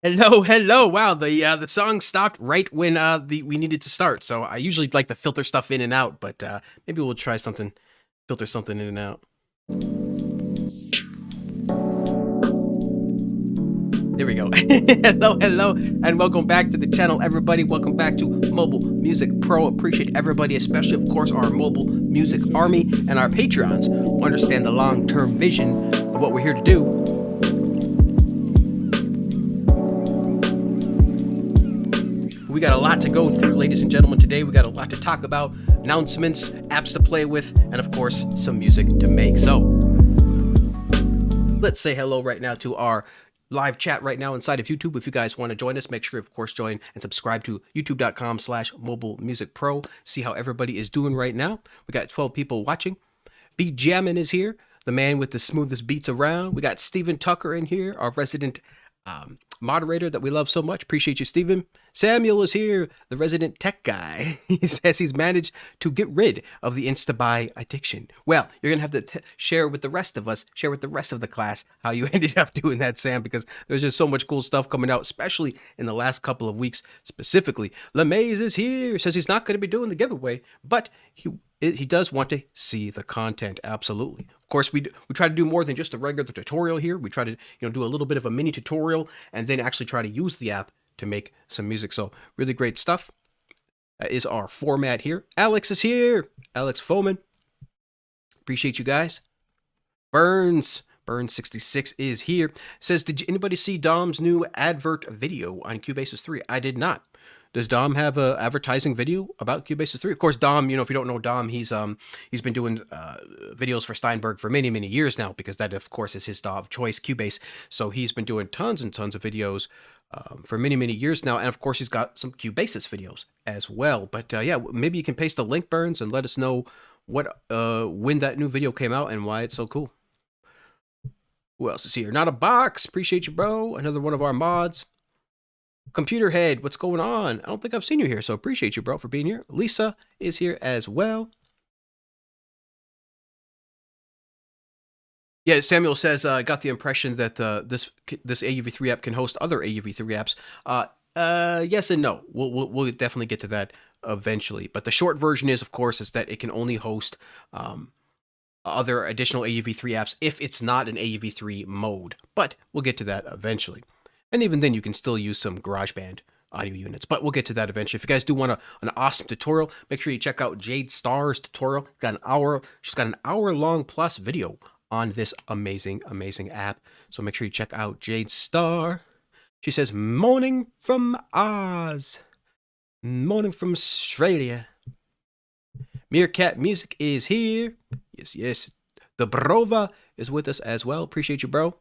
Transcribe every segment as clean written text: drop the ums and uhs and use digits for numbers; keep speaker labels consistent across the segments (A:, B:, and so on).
A: Hello, hello. Wow, the song stopped right when we needed to start. So I usually like to filter stuff in and out, but maybe we'll try something, filter something in and out. There we go. Hello, hello, and welcome back to the channel, everybody. Welcome back to Mobile Music Pro. Appreciate everybody, especially, of course, our Mobile Music Army and our Patreons who understand the long-term vision of what we're here to do. We got a lot to go through, ladies and gentlemen, today. We got a lot to talk about, announcements, apps to play with, and of course, some music to make. So let's say hello right now to our live chat right now inside of YouTube. If you guys want to join us, make sure, of course, join and subscribe to youtube.com/mobilemusicpro. See how everybody is doing right now. We got 12 people watching. B Jammin is here, the man with the smoothest beats around. We got Steven Tucker in here, our resident moderator that we love so much. Appreciate you, Steven. Samuel is here, the resident tech guy. He says he's managed to get rid of the Insta-Buy addiction. Well, you're going to have to share with the rest of us, share with the rest of the class how you ended up doing that, Sam, because there's just so much cool stuff coming out, especially in the last couple of weeks specifically. LeMaze is here, says he's not going to be doing the giveaway, but he does want to see the content. Absolutely. Of course, we try to do more than just a regular tutorial here. We try to do a little bit of a mini tutorial and then actually try to use the app to make some music. So really great stuff. That is our format here. Alex is here. Alex Foman. Appreciate you guys. Burns66 is here. Says, did anybody see Dom's new advert video on Cubasis 3? I did not. Does Dom have a advertising video about Cubasis 3? Of course, Dom, if you don't know Dom, he's been doing videos for Steinberg for many, many years now, because that, of course, is his DAW of choice, Cubase. So he's been doing tons and tons of videos for many, many years now. And of course, he's got some Cubasis videos as well. But yeah, maybe you can paste the link, Burns, and let us know what when that new video came out and why it's so cool. Who else is here? Not a Box. Appreciate you, bro. Another one of our mods. Computer Head, what's going on? I don't think I've seen you here, so appreciate you, bro, for being here. Lisa is here as well. Yeah, Samuel says, I got the impression that this AUV3 app can host other AUV3 apps. Yes and no. We'll definitely get to that eventually. But the short version is, of course, is that it can only host other additional AUV3 apps if it's not an AUV3 mode. But we'll get to that eventually. And even then, you can still use some GarageBand audio units, but we'll get to that eventually. If you guys do want an awesome tutorial, make sure you check out Jade Starr's tutorial. She's got an hour-long plus video on this amazing, amazing app. So make sure you check out Jade Starr. She says, "Morning from Oz, morning from Australia." Meerkat Music is here. Yes, yes. The Brova is with us as well. Appreciate you, bro.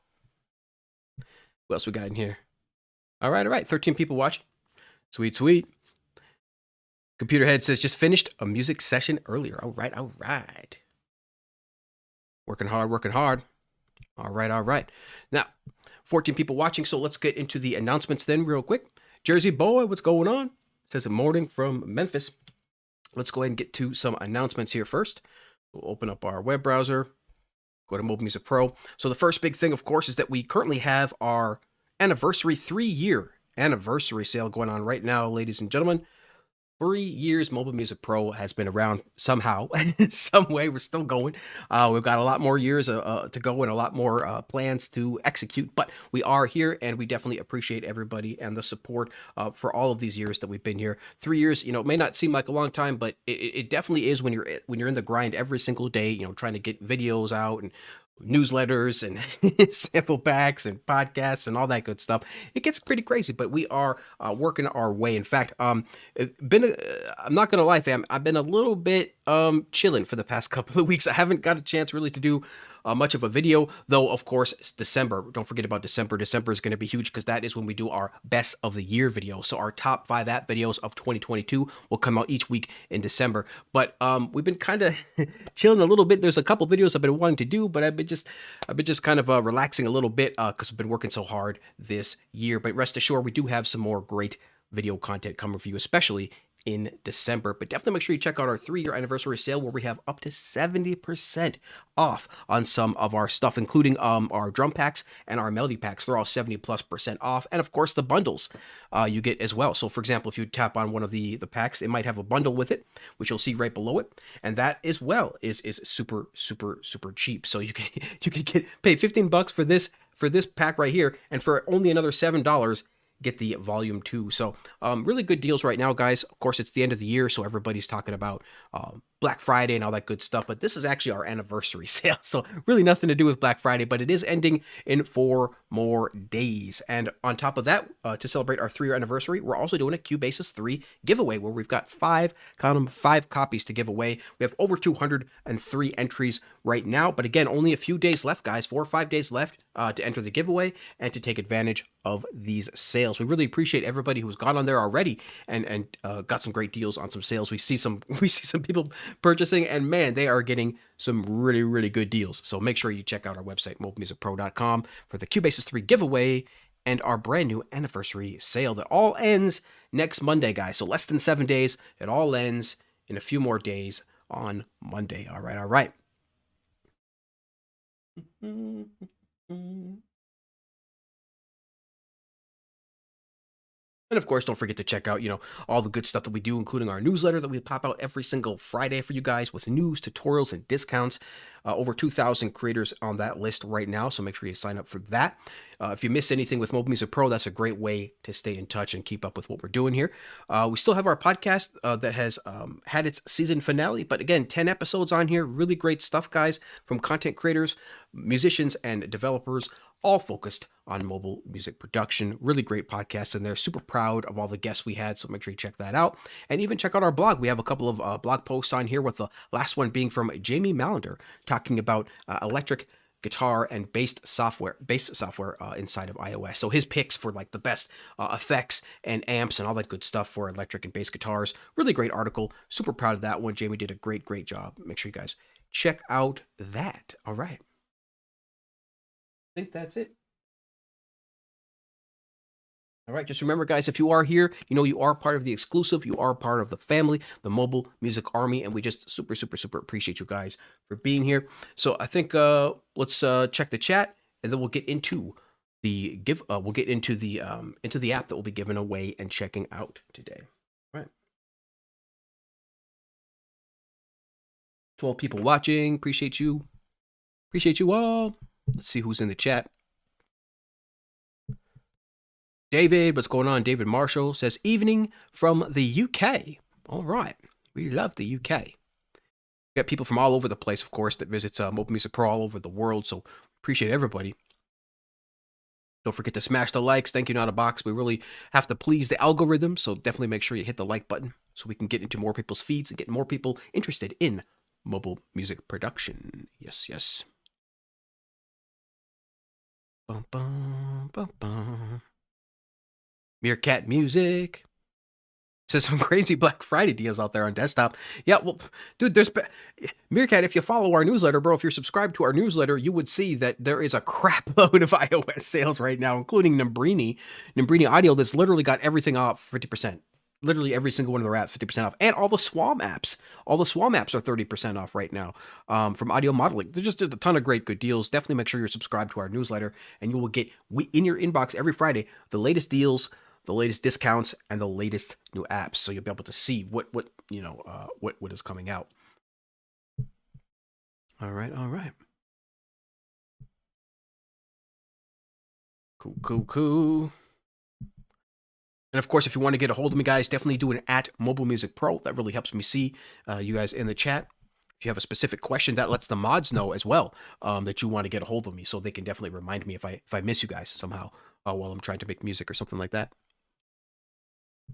A: What else we got in here? All right. 13 people watching. Sweet, sweet. Computer Head says, just finished a music session earlier. All right. Working hard. All right. Now, 14 people watching, so let's get into the announcements then real quick. Jersey Boy, what's going on? Says, morning from Memphis. Let's go ahead and get to some announcements here first. We'll open up our web browser. Go to Mobile Music Pro. So the first big thing, of course, is that we currently have our anniversary, 3-year anniversary sale going on right now, ladies and gentlemen. 3 years Mobile Music Pro has been around somehow, some way. We're still going. We've got a lot more years to go and a lot more plans to execute, but we are here, and we definitely appreciate everybody and the support for all of these years that we've been here. 3 years, it may not seem like a long time, but it definitely is when you're in the grind every single day, trying to get videos out and newsletters and sample packs and podcasts and all that good stuff. It gets pretty crazy, but we are working our way. In fact, I'm not gonna lie, fam, I've been a little bit chilling for the past couple of weeks. I haven't got a chance really to do much of a video, though. Of course, it's December. Don't forget about December. December is going to be huge because that is when we do our best of the year video. So our top 5 app videos of 2022 will come out each week in December. But we've been kind of chilling a little bit. There's a couple videos I've been wanting to do, but I've been just kind of relaxing a little bit because I've been working so hard this year. But rest assured, we do have some more great video content coming for you, especially in December. But definitely make sure you check out our 3-year anniversary sale where we have up to 70% off on some of our stuff, including our drum packs and our melody packs. They're all 70+% off. And of course, the bundles you get as well. So for example, if you tap on one of the packs, it might have a bundle with it, which you'll see right below it. And that as well is super, super, super cheap. So you can pay $15 for this pack right here, and for only another $7, get the volume 2. So really good deals right now, guys. Of course, it's the end of the year, so everybody's talking about Black Friday and all that good stuff, but this is actually our anniversary sale, so really nothing to do with Black Friday, but it is ending in 4 more days. And on top of that, to celebrate our 3-year anniversary, we're also doing a Cubasis 3 giveaway where we've got 5 copies to give away. We have over 203 entries right now, but again, only a few days left, guys, 4 or 5 days left to enter the giveaway and to take advantage of these sales. We really appreciate everybody who's gone on there already and got some great deals on some sales. We see some people purchasing, and man, they are getting some really, really good deals. So make sure you check out our website, mobilemusicpro.com, for the Cubasis 3 giveaway and our brand new anniversary sale that all ends next Monday, guys. So less than 7 days. It all ends in a few more days on Monday. All right. And of course, don't forget to check out, all the good stuff that we do, including our newsletter that we pop out every single Friday for you guys with news, tutorials, and discounts. Over 2,000 creators on that list right now, so make sure you sign up for that. If you miss anything with Mobile Music Pro, that's a great way to stay in touch and keep up with what we're doing here. We still have our podcast that has had its season finale, but again, 10 episodes on here. Really great stuff, guys, from content creators, musicians, and developers, all focused on mobile music production. Really great podcasts in there. Super proud of all the guests we had, so make sure you check that out. And even check out our blog. We have a couple of blog posts on here, with the last one being from Jamie Mallender, talking about electric guitar and bass software inside of iOS. So his picks for like the best effects and amps and all that good stuff for electric and bass guitars. Really great article. Super proud of that one. Jamie did a great job. Make sure you guys check out that. All right. I think that's it. All right, just remember, guys, if you are here, you are part of the exclusive, you are part of the family, the Mobile Music Army, and we just super, super, super appreciate you guys for being here. So I think let's check the chat, and then we'll get into the into the app that we'll be giving away and checking out today. All right. 12 people watching. Appreciate you. Appreciate you all. Let's see who's in the chat. David, what's going on? David Marshall says, evening from the UK. All right. We love the UK. We got people from all over the place, of course, that visits Mobile Music Pro all over the world. So appreciate everybody. Don't forget to smash the likes. Thank you, Not a Box. We really have to please the algorithm. So definitely make sure you hit the like button so we can get into more people's feeds and get more people interested in mobile music production. Yes. Bum, bum, bum, bum. Meerkat Music says some crazy Black Friday deals out there on desktop. Yeah, well, dude, there's Meerkat. If you follow our newsletter, bro, if you're subscribed to our newsletter, you would see that there is a crap load of iOS sales right now, including Nambrini Audio, that's literally got everything off 50%. Literally every single one of their apps 50% off, and all the Swam apps. All the Swam apps are 30% off right now from audio modeling. There's a ton of great good deals. Definitely make sure you're subscribed to our newsletter, and you will get in your inbox every Friday the latest deals, the latest discounts, and the latest new apps. So you'll be able to see what is coming out. All right. Cool. And of course, if you want to get a hold of me, guys, definitely do an @MobileMusicPro. That really helps me see you guys in the chat. If you have a specific question, that lets the mods know as well that you want to get a hold of me, so they can definitely remind me if I miss you guys somehow while I'm trying to make music or something like that.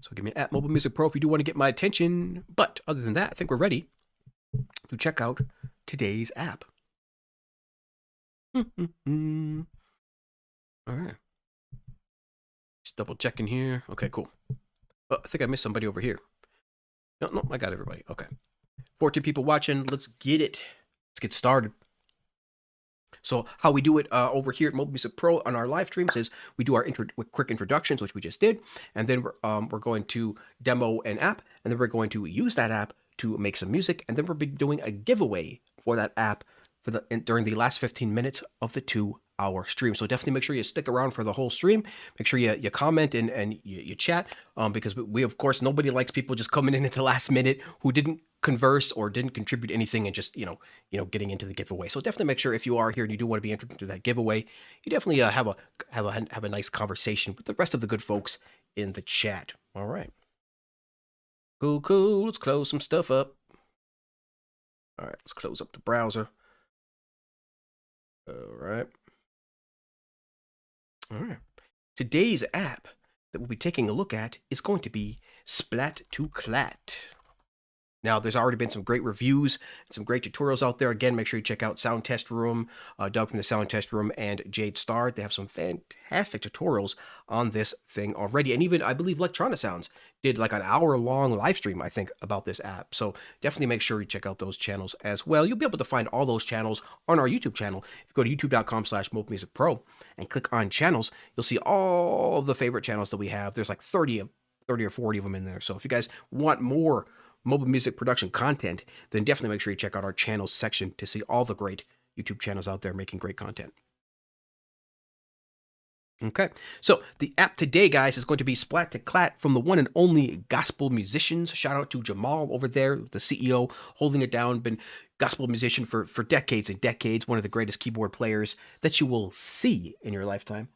A: So give me @MobileMusicPro if you do want to get my attention. But other than that, I think we're ready to check out today's app. All right. Just double checking here. Okay, cool. Oh, I think I missed somebody over here. No, I got everybody. Okay. 14 people watching. Let's get it. Let's get started. So how we do it over here at Mobile Music Pro on our live streams is we do our quick introductions, which we just did, and then we're going to demo an app, and then we're going to use that app to make some music, and then we'll be doing a giveaway for that app during the last 15 minutes of the 2-hour stream. So definitely make sure you stick around for the whole stream. Make sure you comment and you chat, because we of course, nobody likes people just coming in at the last minute who didn't converse or didn't contribute anything and just getting into the giveaway. So definitely make sure if you are here and you do want to be entered into that giveaway, you definitely have a nice conversation with the rest of the good folks in the chat. All right. Cool. Let's close some stuff up. All right, let's close up the browser. All right. Today's app that we'll be taking a look at is going to be Splat-To-Clat. Now, there's already been some great reviews and some great tutorials out there. Again, make sure you check out Sound Test Room, Doug from the Sound Test Room, and Jade Star. They have some fantastic tutorials on this thing already. And even, I believe, Electrona Sounds did like an hour-long live stream, I think, about this app. So definitely make sure you check out those channels as well. You'll be able to find all those channels on our YouTube channel. If you go to youtube.com/mobemusicpro and click on channels, you'll see all of the favorite channels that we have. There's like 30 or 40 of them in there. So if you guys want more mobile music production content, then definitely make sure you check out our channels section to see all the great YouTube channels out there making great content. Okay, so the app today, guys, is going to be Splat-To-Clat from the one and only Gospel Musicians. Shout out to Jamal over there, the CEO, holding it down. Been gospel musician for decades and decades. One of the greatest keyboard players that you will see in your lifetime.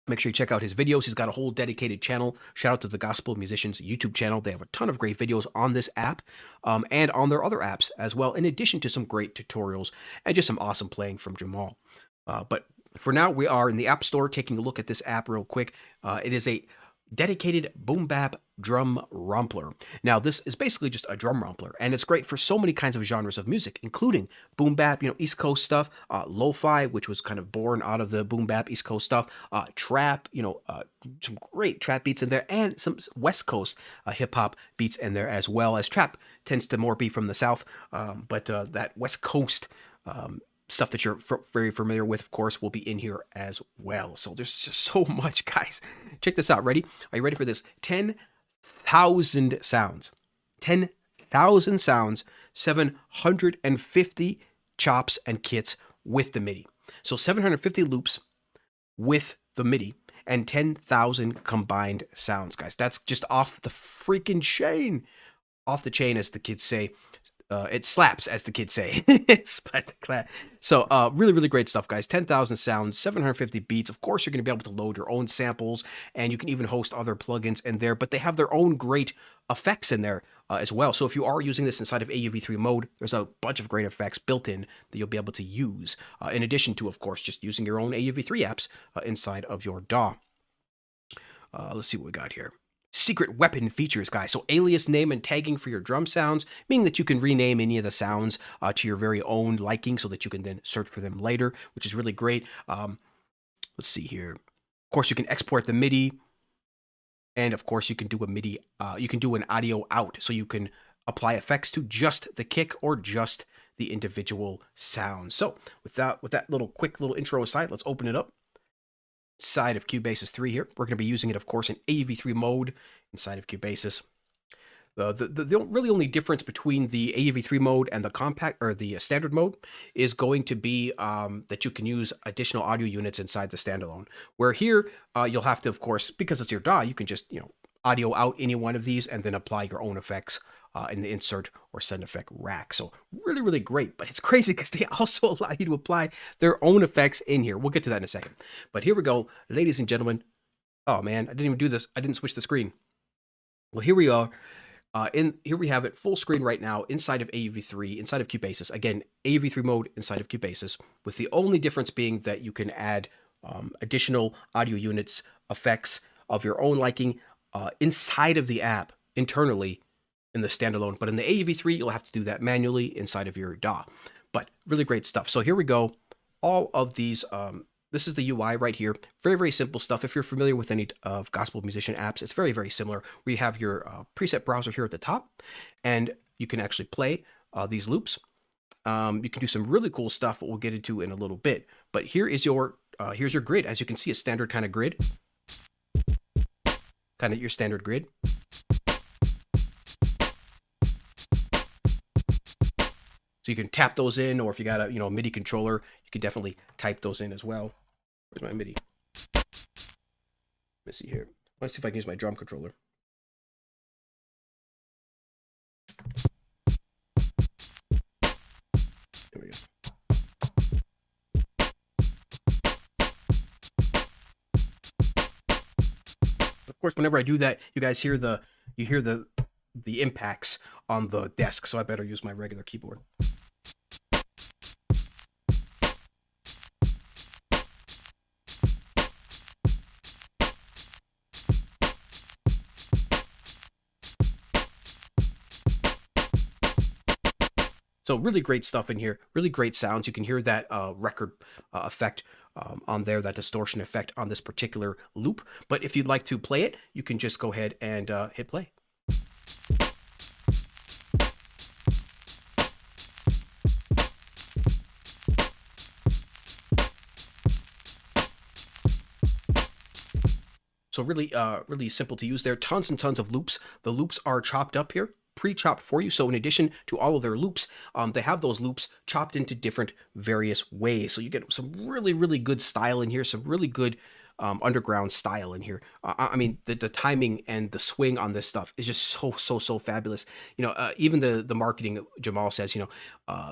A: Make sure you check out his videos. He's got a whole dedicated channel. Shout out to the Gospel Musicians YouTube channel. They have a ton of great videos on this app and on their other apps as well, in addition to some great tutorials and just some awesome playing from Jamal. But for now, we are in the App Store taking a look at this app real quick. It is a dedicated boom bap drum rompler. Now, this is basically just a drum rompler, and it's great for so many kinds of genres of music, including boom bap, East Coast stuff, lo-fi, which was kind of born out of the boom bap East Coast stuff, trap, some great trap beats in there, and some West Coast hip hop beats in there as well, as trap tends to more be from the South, but that West Coast stuff that you're very familiar with, of course, will be in here as well. So there's just so much, guys. Check this out. Ready? Are you ready for this? 10,000 sounds. 10,000 sounds, 750 chops and kits with the MIDI. So 750 loops with the MIDI and 10,000 combined sounds, guys. That's just off the freaking chain. Off the chain, as the kids say. It slaps, as the kids say. Splat-To-Clat. So really, really great stuff, guys. 10,000 sounds, 750 beats. Of course, you're going to be able to load your own samples, and you can even host other plugins in there, but they have their own great effects in there as well. So if you are using this inside of AUV3 mode, there's a bunch of great effects built in that you'll be able to use, in addition to, of course, just using your own AUV3 apps inside of your DAW. Let's see what we got here. Secret weapon features, guys. So alias name and tagging for your drum sounds, meaning that you can rename any of the sounds to your very own liking so that you can then search for them later, which is really great. Let's see here. Of course, you can export the MIDI, and of course, you can do a MIDI. You can do an audio out, so you can apply effects to just the kick or just the individual sounds. So with that quick little intro aside, let's open it up. Side of Cubasis 3 here. We're going to be using it, of course, in AUV3 mode inside of Cubasis. The really only difference between the AUV3 mode and the compact or the standard mode is going to be that you can use additional audio units inside the standalone. Where here you'll have to, of course, because it's your DAW, you can just audio out any one of these and then apply your own effects in the insert or send effect rack. So really, really great. But it's crazy because they also allow you to apply their own effects in here. We'll get to that in a second. But here we go, ladies and gentlemen. Oh man, I didn't even do this. I didn't switch the screen. Well, here we are. Here we have it full screen right now inside of AUV3, inside of Cubasis. Again, AUV3 mode inside of Cubasis, with the only difference being that you can add additional audio units, effects of your own liking inside of the app internally in the standalone. But in the AUV3, you'll have to do that manually inside of your DAW. But really great stuff. So here we go. All of these, this is the UI right here. Very, very simple stuff. If you're familiar with any of Gospel Musician apps, it's very, very similar. We have your preset browser here at the top, and you can actually play these loops. You can do some really cool stuff, but we'll get into in a little bit. But here's your grid. As you can see, a standard kind of grid, kind of your standard grid. So you can tap those in, or if you got a MIDI controller, you can definitely type those in as well. Where's my MIDI? Let me see here. Let's see if I can use my drum controller. There we go. Of course, whenever I do that, you guys hear the impacts on the desk, so I better use my regular keyboard. So really great stuff in here, really great sounds. You can hear that record effect on there, that distortion effect on this particular loop. But if you'd like to play it, you can just go ahead and hit play. So really, really simple to use there. Tons and tons of loops. The loops are chopped up here, pre-chopped for you. So in addition to all of their loops, they have those loops chopped into different various ways. So you get some really, really good style in here, some really good underground style in here. I mean, the timing and the swing on this stuff is just so fabulous. Even the marketing, Jamal says,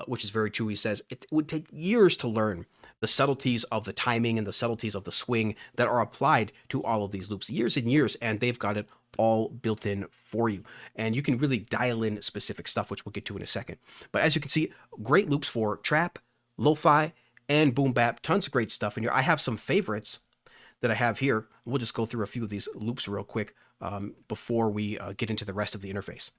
A: which is very true. He says it would take years to learn the subtleties of the timing and the subtleties of the swing that are applied to all of these loops, years and years, and they've got it all built in for you. And you can really dial in specific stuff, which we'll get to in a second. But as you can see, great loops for trap, lo-fi, and boom bap. Tons of great stuff in here. I have some favorites that I have here. We'll just go through a few of these loops real quick before we get into the rest of the interface.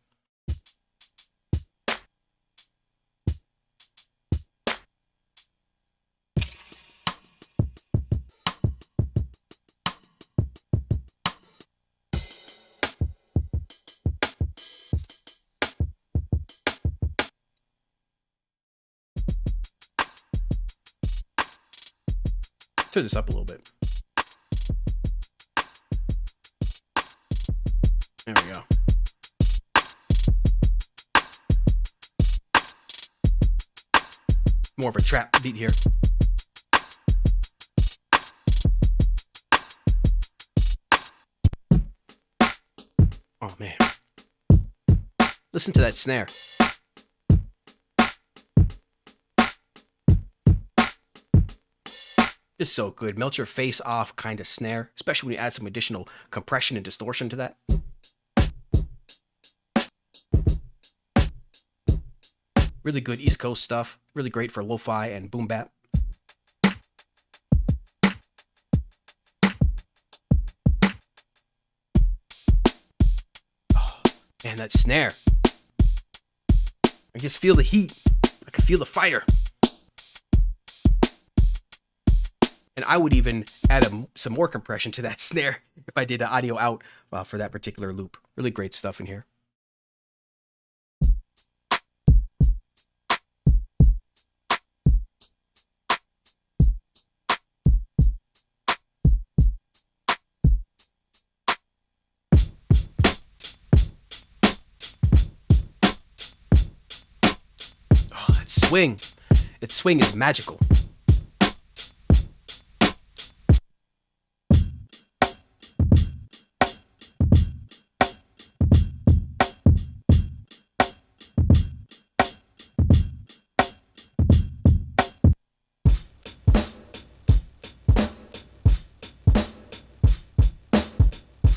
A: Turn this up a little bit. There we go. More of a trap beat here. Oh man. Listen to that snare. Just so good. Melt your face off kind of snare, especially when you add some additional compression and distortion to that. Really good East Coast stuff. Really great for lo-fi and boom bap. Oh, man, that snare. I just feel the heat. I can feel the fire. And I would even add some more compression to that snare if I did an audio out for that particular loop. Really great stuff in here. Oh, that swing. That swing is magical.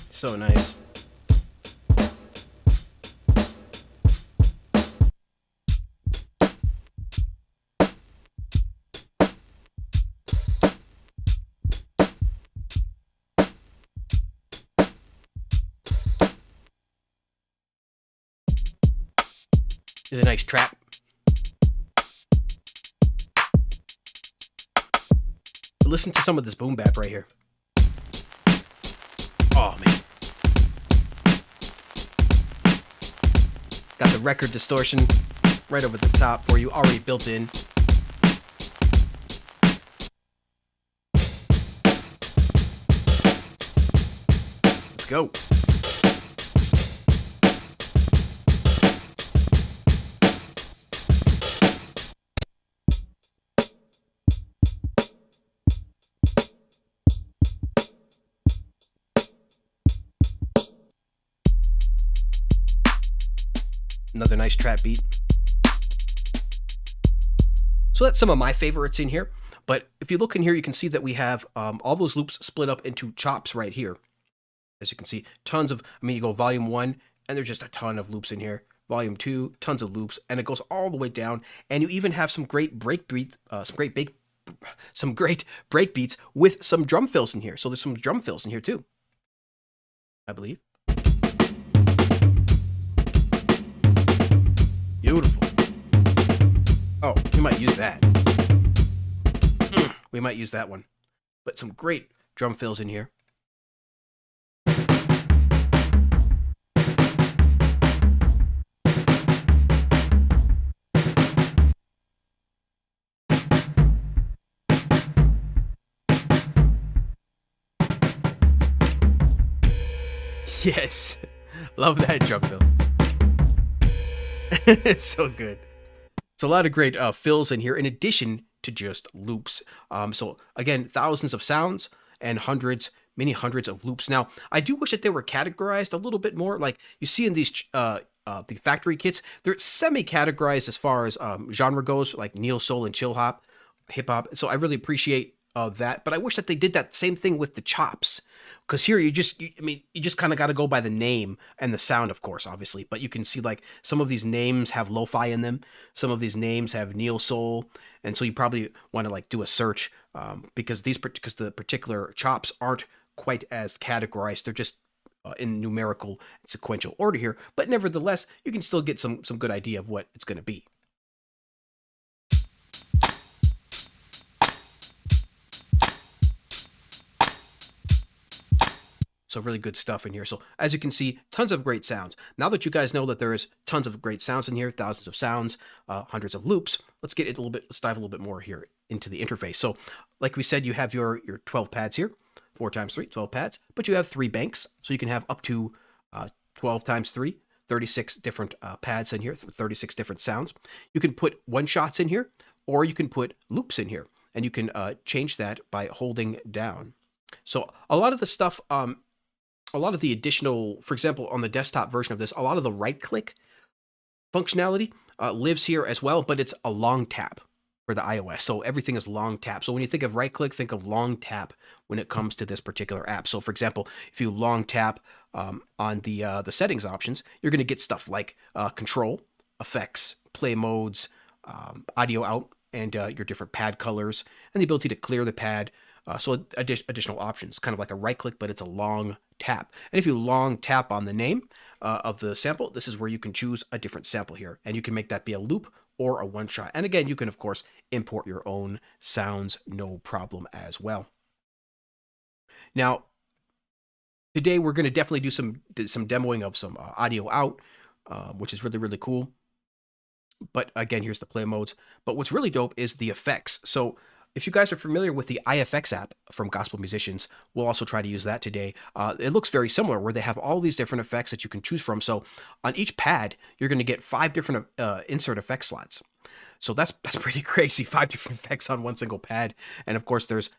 A: So nice. It's a nice trap. Listen to some of this boom bap right here. Oh man. Got the record distortion. right over the top for you, already built in. Let's go. Another nice trap beat. So that's some of my favorites in here. But if you look in here, you can see that we have all those loops split up into chops right here. As you can see, tons of, you go volume 1, and there's just a ton of loops in here. Volume 2, tons of loops, and it goes all the way down. And you even have some great break beats, some great break beats with some drum fills in here. So there's some drum fills in here too, I believe. Beautiful. Oh, we might use that. We might use that one. But some great drum fills in here. Yes. Love that drum fill. It's so good. It's a lot of great fills in here in addition to just loops. So again, thousands of sounds and many hundreds of loops. Now, I do wish that they were categorized a little bit more. Like you see in these the factory kits, they're semi-categorized as far as genre goes, like neo soul and chill hop, hip hop. So I really appreciate that, but I wish that they did that same thing with the chops, because here you just kind of got to go by the name and the sound, of course, obviously. But you can see like some of these names have lo-fi in them, some of these names have neo soul, and so you probably want to like do a search because the particular chops aren't quite as categorized. They're just in numerical and sequential order here, but nevertheless, you can still get some good idea of what it's going to be. So really good stuff in here. So as you can see, tons of great sounds. Now that you guys know that there is tons of great sounds in here, thousands of sounds, hundreds of loops, let's get it let's dive a little bit more here into the interface. So like we said, you have your 12 pads here, 4 times 3, 12 pads, but you have 3 banks. So you can have up to 12 times 3, 36 different pads in here, 36 different sounds. You can put one-shots in here, or you can put loops in here, and you can change that by holding down. So a lot of the stuff, a lot of the additional, for example, on the desktop version of this, a lot of the right-click functionality lives here as well, but it's a long tap for the iOS. So everything is long tap. So when you think of right-click, think of long tap when it comes to this particular app. So for example, if you long tap on the settings options, you're going to get stuff like control, effects, play modes, audio out, and your different pad colors, and the ability to clear the pad. So additional options, kind of like a right click, but it's a long tap. And if you long tap on the name of the sample, this is where you can choose a different sample here. And you can make that be a loop or a one shot. And again, you can, of course, import your own sounds, no problem as well. Now, today we're going to definitely do some demoing of some audio out, which is really, really cool. But again, here's the play modes. But what's really dope is the effects. So if you guys are familiar with the IFX app from Gospel Musicians, we'll also try to use that today. It looks very similar, where they have all these different effects that you can choose from. So on each pad, you're going to get 5 different insert effect slots. So that's pretty crazy, 5 different effects on one single pad. And of course, there's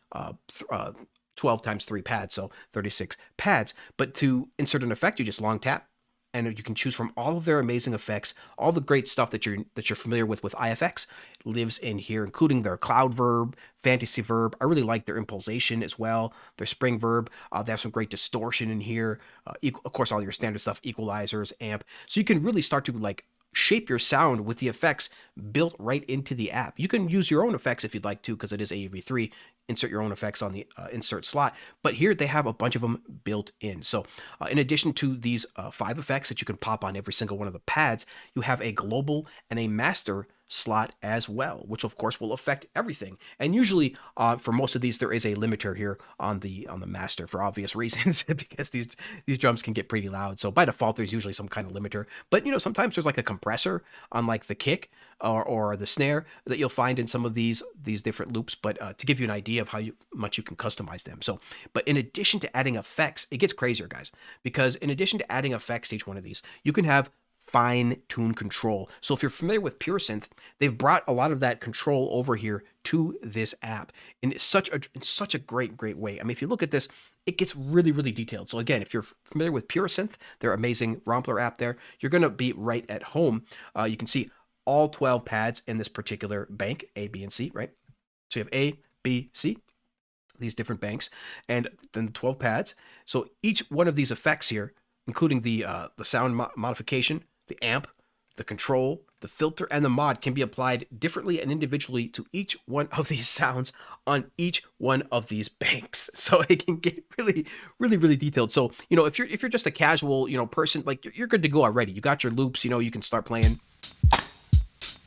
A: 12 times 3 pads, so 36 pads. But to insert an effect, you just long tap, and you can choose from all of their amazing effects. All the great stuff that you're familiar with IFX lives in here, including their cloud verb, fantasy verb. I really like their impulsation as well, their spring verb. They have some great distortion in here. Of course, all your standard stuff, equalizers, amp. So you can really start to like shape your sound with the effects built right into the app. You can use your own effects if you'd like to, because it is AUV3. Insert your own effects on the insert slot. But here they have a bunch of them built in. So in addition to these 5 effects that you can pop on every single one of the pads, you have a global and a master slot as well, which of course will affect everything. And usually for most of these, there is a limiter here on the master for obvious reasons because these drums can get pretty loud. So by default, there's usually some kind of limiter. But you know, sometimes there's like a compressor on like the kick or the snare that you'll find in some of these different loops. But to give you an idea of how much you can customize them. So, but in addition to adding effects, it gets crazier, guys, because in addition to adding effects to each one of these, you can have fine-tune control. So if you're familiar with PureSynth, they've brought a lot of that control over here to this app in such a great way. I mean, if you look at this, it gets really detailed. So again, if you're familiar with PureSynth, their amazing Rompler app there, you're going to be right at home. You can see all 12 pads in this particular bank, A, B, and C, right? So you have A, B, C, these different banks, and then the 12 pads. So each one of these effects here, including the sound modification, the amp, the control, the filter, and the mod, can be applied differently and individually to each one of these sounds on each one of these banks. So it can get really detailed. So, you know, if you're just a casual, you know, person, like you're good to go already. You got your loops, you know, you can start playing.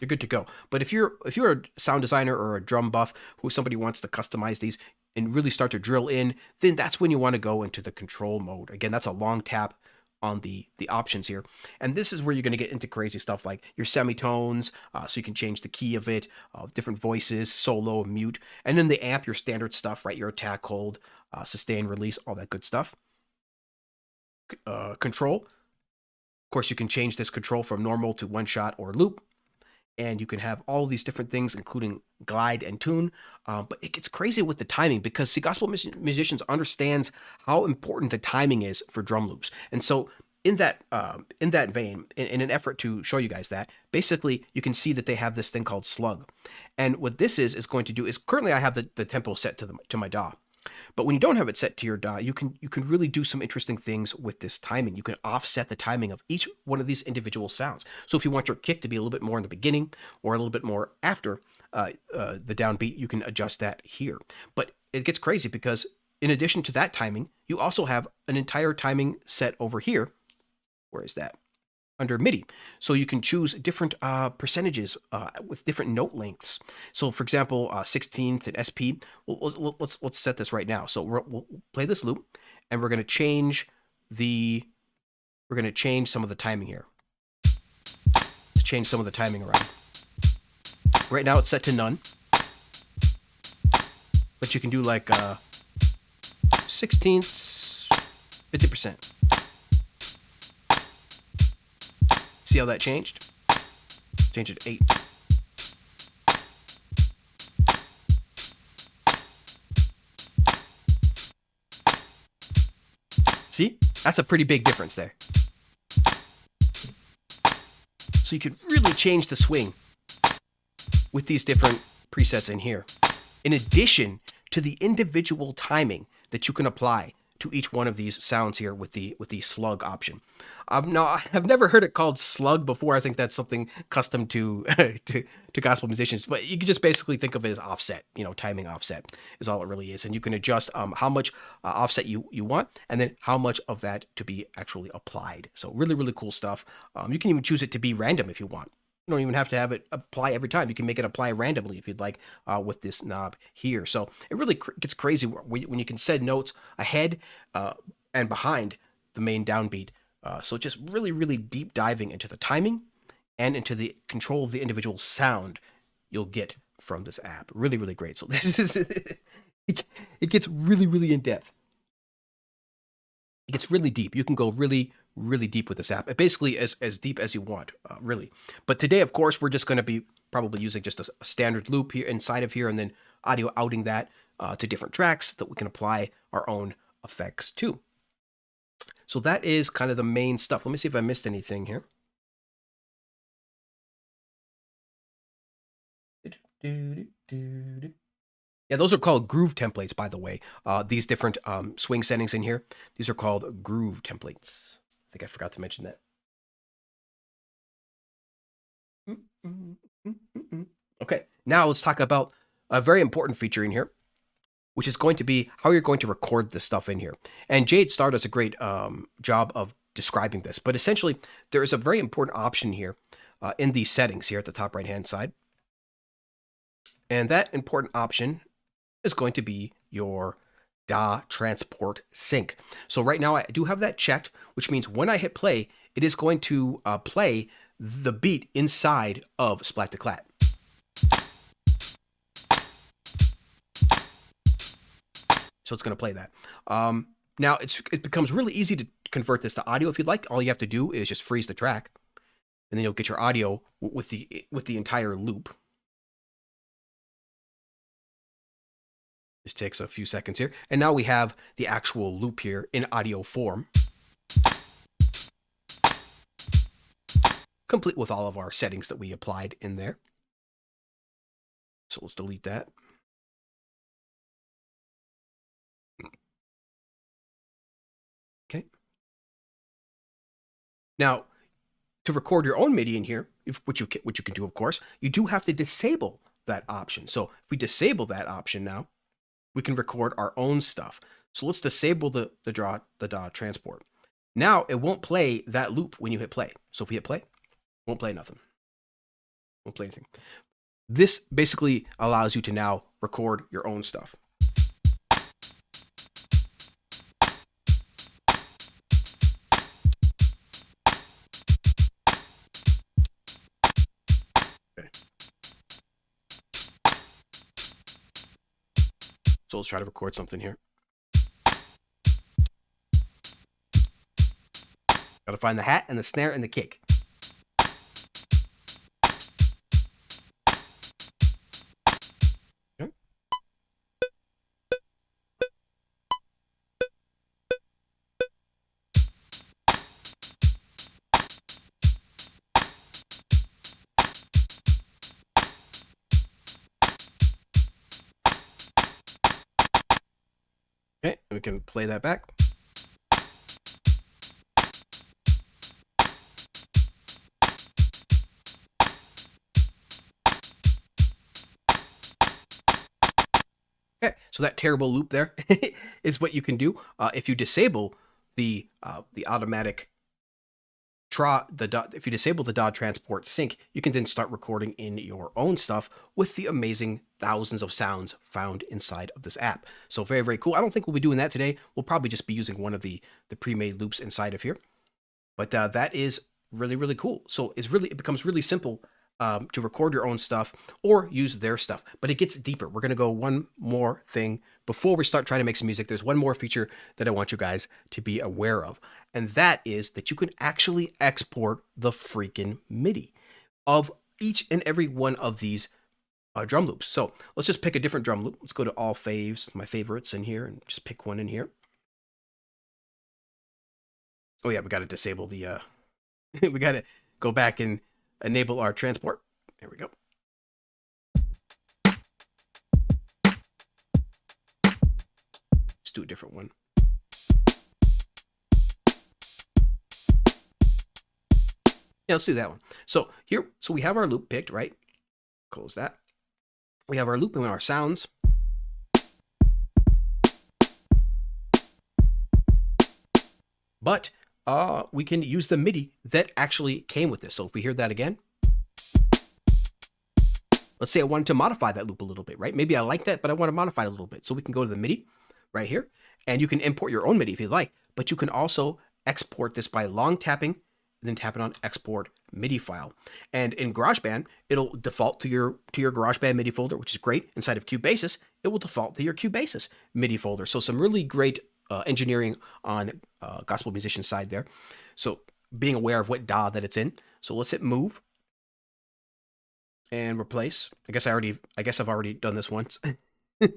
A: You're good to go. But if you're a sound designer or a drum buff who somebody wants to customize these and really start to drill in, then that's when you want to go into the control mode. Again, that's a long tap on the options here. And this is where you're going to get into crazy stuff like your semitones, so you can change the key of it, different voices, solo, mute, and then the amp, your standard stuff, right? Your attack, hold, sustain, release, all that good stuff. Control. Of course, you can change this control from normal to one shot or loop. And you can have all these different things, including glide and tune. But it gets crazy with the timing because, see, gospel musicians understands how important the timing is for drum loops. And so in that vein, in an effort to show you guys that, basically you can see that they have this thing called slug. And what this is going to do is, currently I have the tempo set to my DAW. But when you don't have it set to your DAW, you can really do some interesting things with this timing. You can offset the timing of each one of these individual sounds. So if you want your kick to be a little bit more in the beginning or a little bit more after the downbeat, you can adjust that here. But it gets crazy because in addition to that timing, you also have an entire timing set over here. Where is that? Under MIDI. So you can choose different percentages with different note lengths. So for example, 16th and SP, let's set this right now. So we'll play this loop and we're going to change some of the timing here. Let's change some of the timing around. Right now it's set to none, but you can do like 16ths, 50%. See how that changed? Change it to 8. See? That's a pretty big difference there. So you could really change the swing with these different presets in here, in addition to the individual timing that you can apply to each one of these sounds here with the slug option. Now, I've never heard it called slug before. I think that's something custom to gospel musicians, but you can just basically think of it as offset. You know, timing offset is all it really is, and you can adjust how much offset you want, and then how much of that to be actually applied. So really cool stuff. You can even choose it to be random if you want. You don't even have to have it apply every time. You can make it apply randomly if you'd like with this knob here. So it really gets crazy when you can set notes ahead and behind the main downbeat. So just really deep diving into the timing and into the control of the individual sound you'll get from this app. Really great. So this is it gets really in depth. It gets really deep. You can go really deep with this app. Basically as deep as you want, really. But today, of course, we're just going to be probably using just a standard loop here inside of here and then audio outing that to different tracks that we can apply our own effects to. So that is kind of the main stuff. Let me see if I missed anything here. Yeah, those are called groove templates, by the way. These different swing settings in here, these are called groove templates. I think I forgot to mention that. Okay, now let's talk about a very important feature in here, which is going to be how you're going to record this stuff in here. And Jade Star does a great job of describing this, but essentially there is a very important option here in these settings here at the top right hand side. And that important option is going to be your DAW transport sync. So right now I do have that checked, which means when I hit play, it is going to play the beat inside of Splat-To-Clat. So it's going to play that. Now it becomes really easy to convert this to audio if you'd like. All you have to do is just freeze the track, and then you'll get your audio with the entire loop. Just takes a few seconds here. And now we have the actual loop here in audio form, complete with all of our settings that we applied in there. So let's delete that. Okay. Now, to record your own MIDI in here, which you can do, of course, you do have to disable that option. So if we disable that option now, we can record our own stuff. So let's disable the DAW transport. Now it won't play that loop when you hit play. So if we hit play, it won't play nothing. Won't play anything. This basically allows you to now record your own stuff. Okay. So let's try to record something here. Got to find the hat and the snare and the kick. Okay. Okay, we can play that back. Okay, so that terrible loop there is what you can do if you disable the automatic if you disable the DAW transport sync, you can then start recording in your own stuff with the amazing thousands of sounds found inside of this app. So very, very cool. I don't think we'll be doing that today. We'll probably just be using one of the pre-made loops inside of here. But that is really, really cool. So it becomes really simple to record your own stuff or use their stuff. But it gets deeper. We're going to go one more thing before we start trying to make some music. There's one more feature that I want you guys to be aware of. And that is that you can actually export the freaking MIDI of each and every one of these drum loops. So let's just pick a different drum loop. Let's go to all faves, my favorites in here, and just pick one in here. Oh yeah, we got to disable the, we got to go back and enable our transport. There we go. Let's do a different one. Yeah, let's do that one. So here, so we have our loop picked, right? Close that. We have our loop and our sounds. But we can use the MIDI that actually came with this. So if we hear that again, let's say I wanted to modify that loop a little bit, right? Maybe I like that, but I want to modify it a little bit. So we can go to the MIDI right here, and you can import your own MIDI if you like, but you can also export this by long tapping, and then tapping on export MIDI file. And in GarageBand, it'll default to your GarageBand MIDI folder, which is great. Inside of Cubasis, it will default to your Cubasis MIDI folder. So some really great engineering on gospel musician side there. So being aware of what DAW that it's in. So let's hit move and replace. I guess I've already done this once. We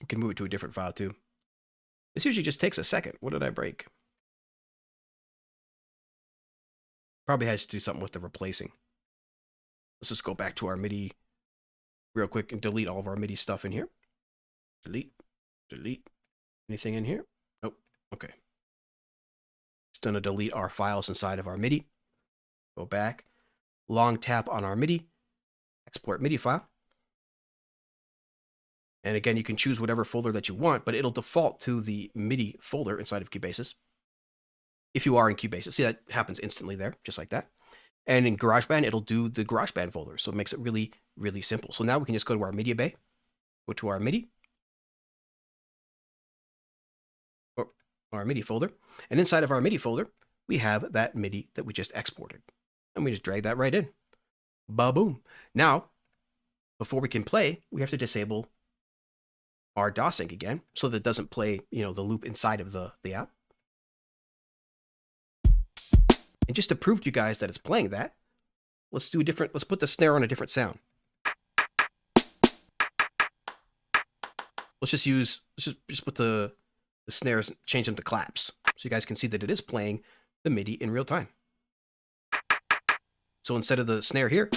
A: can move it to a different file too. This usually just takes a second. What did I break? Probably has to do something with the replacing. Let's just go back to our MIDI real quick and delete all of our MIDI stuff in here. Delete. Anything in here? Nope. Okay. Just gonna delete our files inside of our MIDI. Go back. Long tap on our MIDI. Export MIDI file. And again, you can choose whatever folder that you want, but it'll default to the MIDI folder inside of Cubasis. If you are in Cubasis. See, that happens instantly there, just like that. And in GarageBand, it'll do the GarageBand folder. So it makes it really, really simple. So now we can just go to our media bay, go to our MIDI, or our MIDI folder. And inside of our MIDI folder, we have that MIDI that we just exported. And we just drag that right in. Ba-boom. Now, before we can play, we have to disable our DAW sync again so that it doesn't play, the loop inside of the app. And just to prove to you guys that it's playing that, let's put the snare on a different sound. Let's just put the snares, change them to claps, so you guys can see that it is playing the MIDI in real time. So instead of the snare here,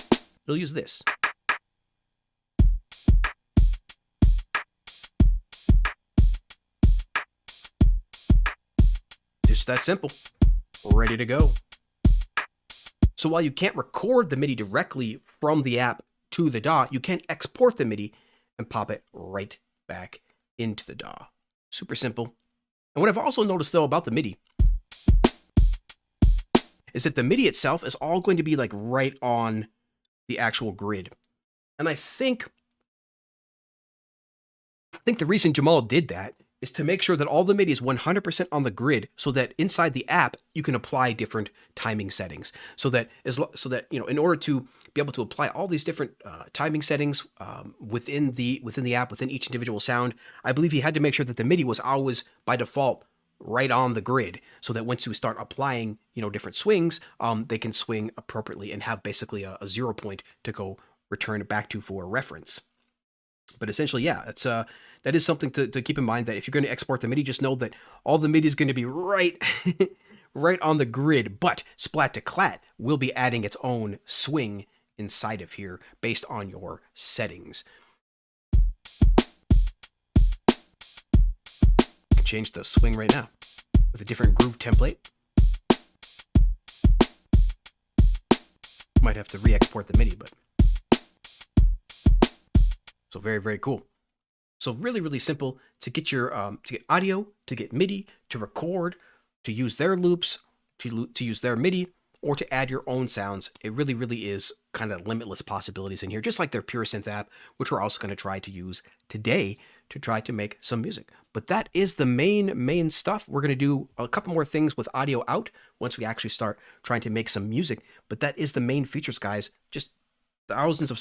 A: it'll use this. Just that simple. Ready to go. So while you can't record the MIDI directly from the app to the DAW, you can export the MIDI and pop it right back into the DAW. Super simple. And what I've also noticed though about the MIDI is that the MIDI itself is all going to be like right on the actual grid. And I think the reason Jamal did that is to make sure that all the MIDI is 100% on the grid, so that inside the app you can apply different timing settings. So that in order to be able to apply all these different timing settings within the app, within each individual sound, I believe he had to make sure that the MIDI was always by default right on the grid, so that once you start applying different swings, they can swing appropriately and have basically a 0 point to go return it back to for reference. But essentially, yeah, that is something to keep in mind, that if you're going to export the MIDI, just know that all the MIDI is going to be right right on the grid. But Splat-To-Clat will be adding its own swing inside of here based on your settings. I can change the swing right now with a different groove template. Might have to re-export the MIDI, but so very, very cool. So really, really simple to get your to get audio, to get MIDI, to record, to use their loops, to use their MIDI, or to add your own sounds. It really, really is kind of limitless possibilities in here, just like their Pure Synth app, which we're also going to try to use today to try to make some music. But that is the main stuff. We're going to do a couple more things with audio out once we actually start trying to make some music. But that is the main features, guys. Just thousands of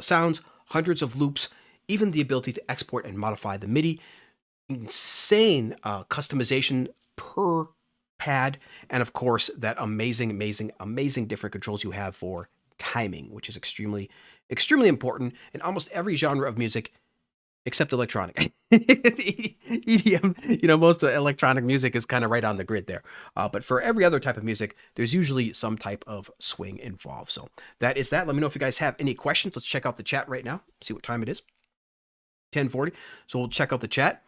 A: sounds, hundreds of loops, even the ability to export and modify the MIDI. Insane customization per pad, and of course that amazing different controls you have for timing, which is extremely important in almost every genre of music except electronic. EDM, most of the electronic music is kind of right on the grid there. But for every other type of music, there's usually some type of swing involved. So that is that. Let me know if you guys have any questions. Let's check out the chat right now. See what time it is. 10:40. So we'll check out the chat,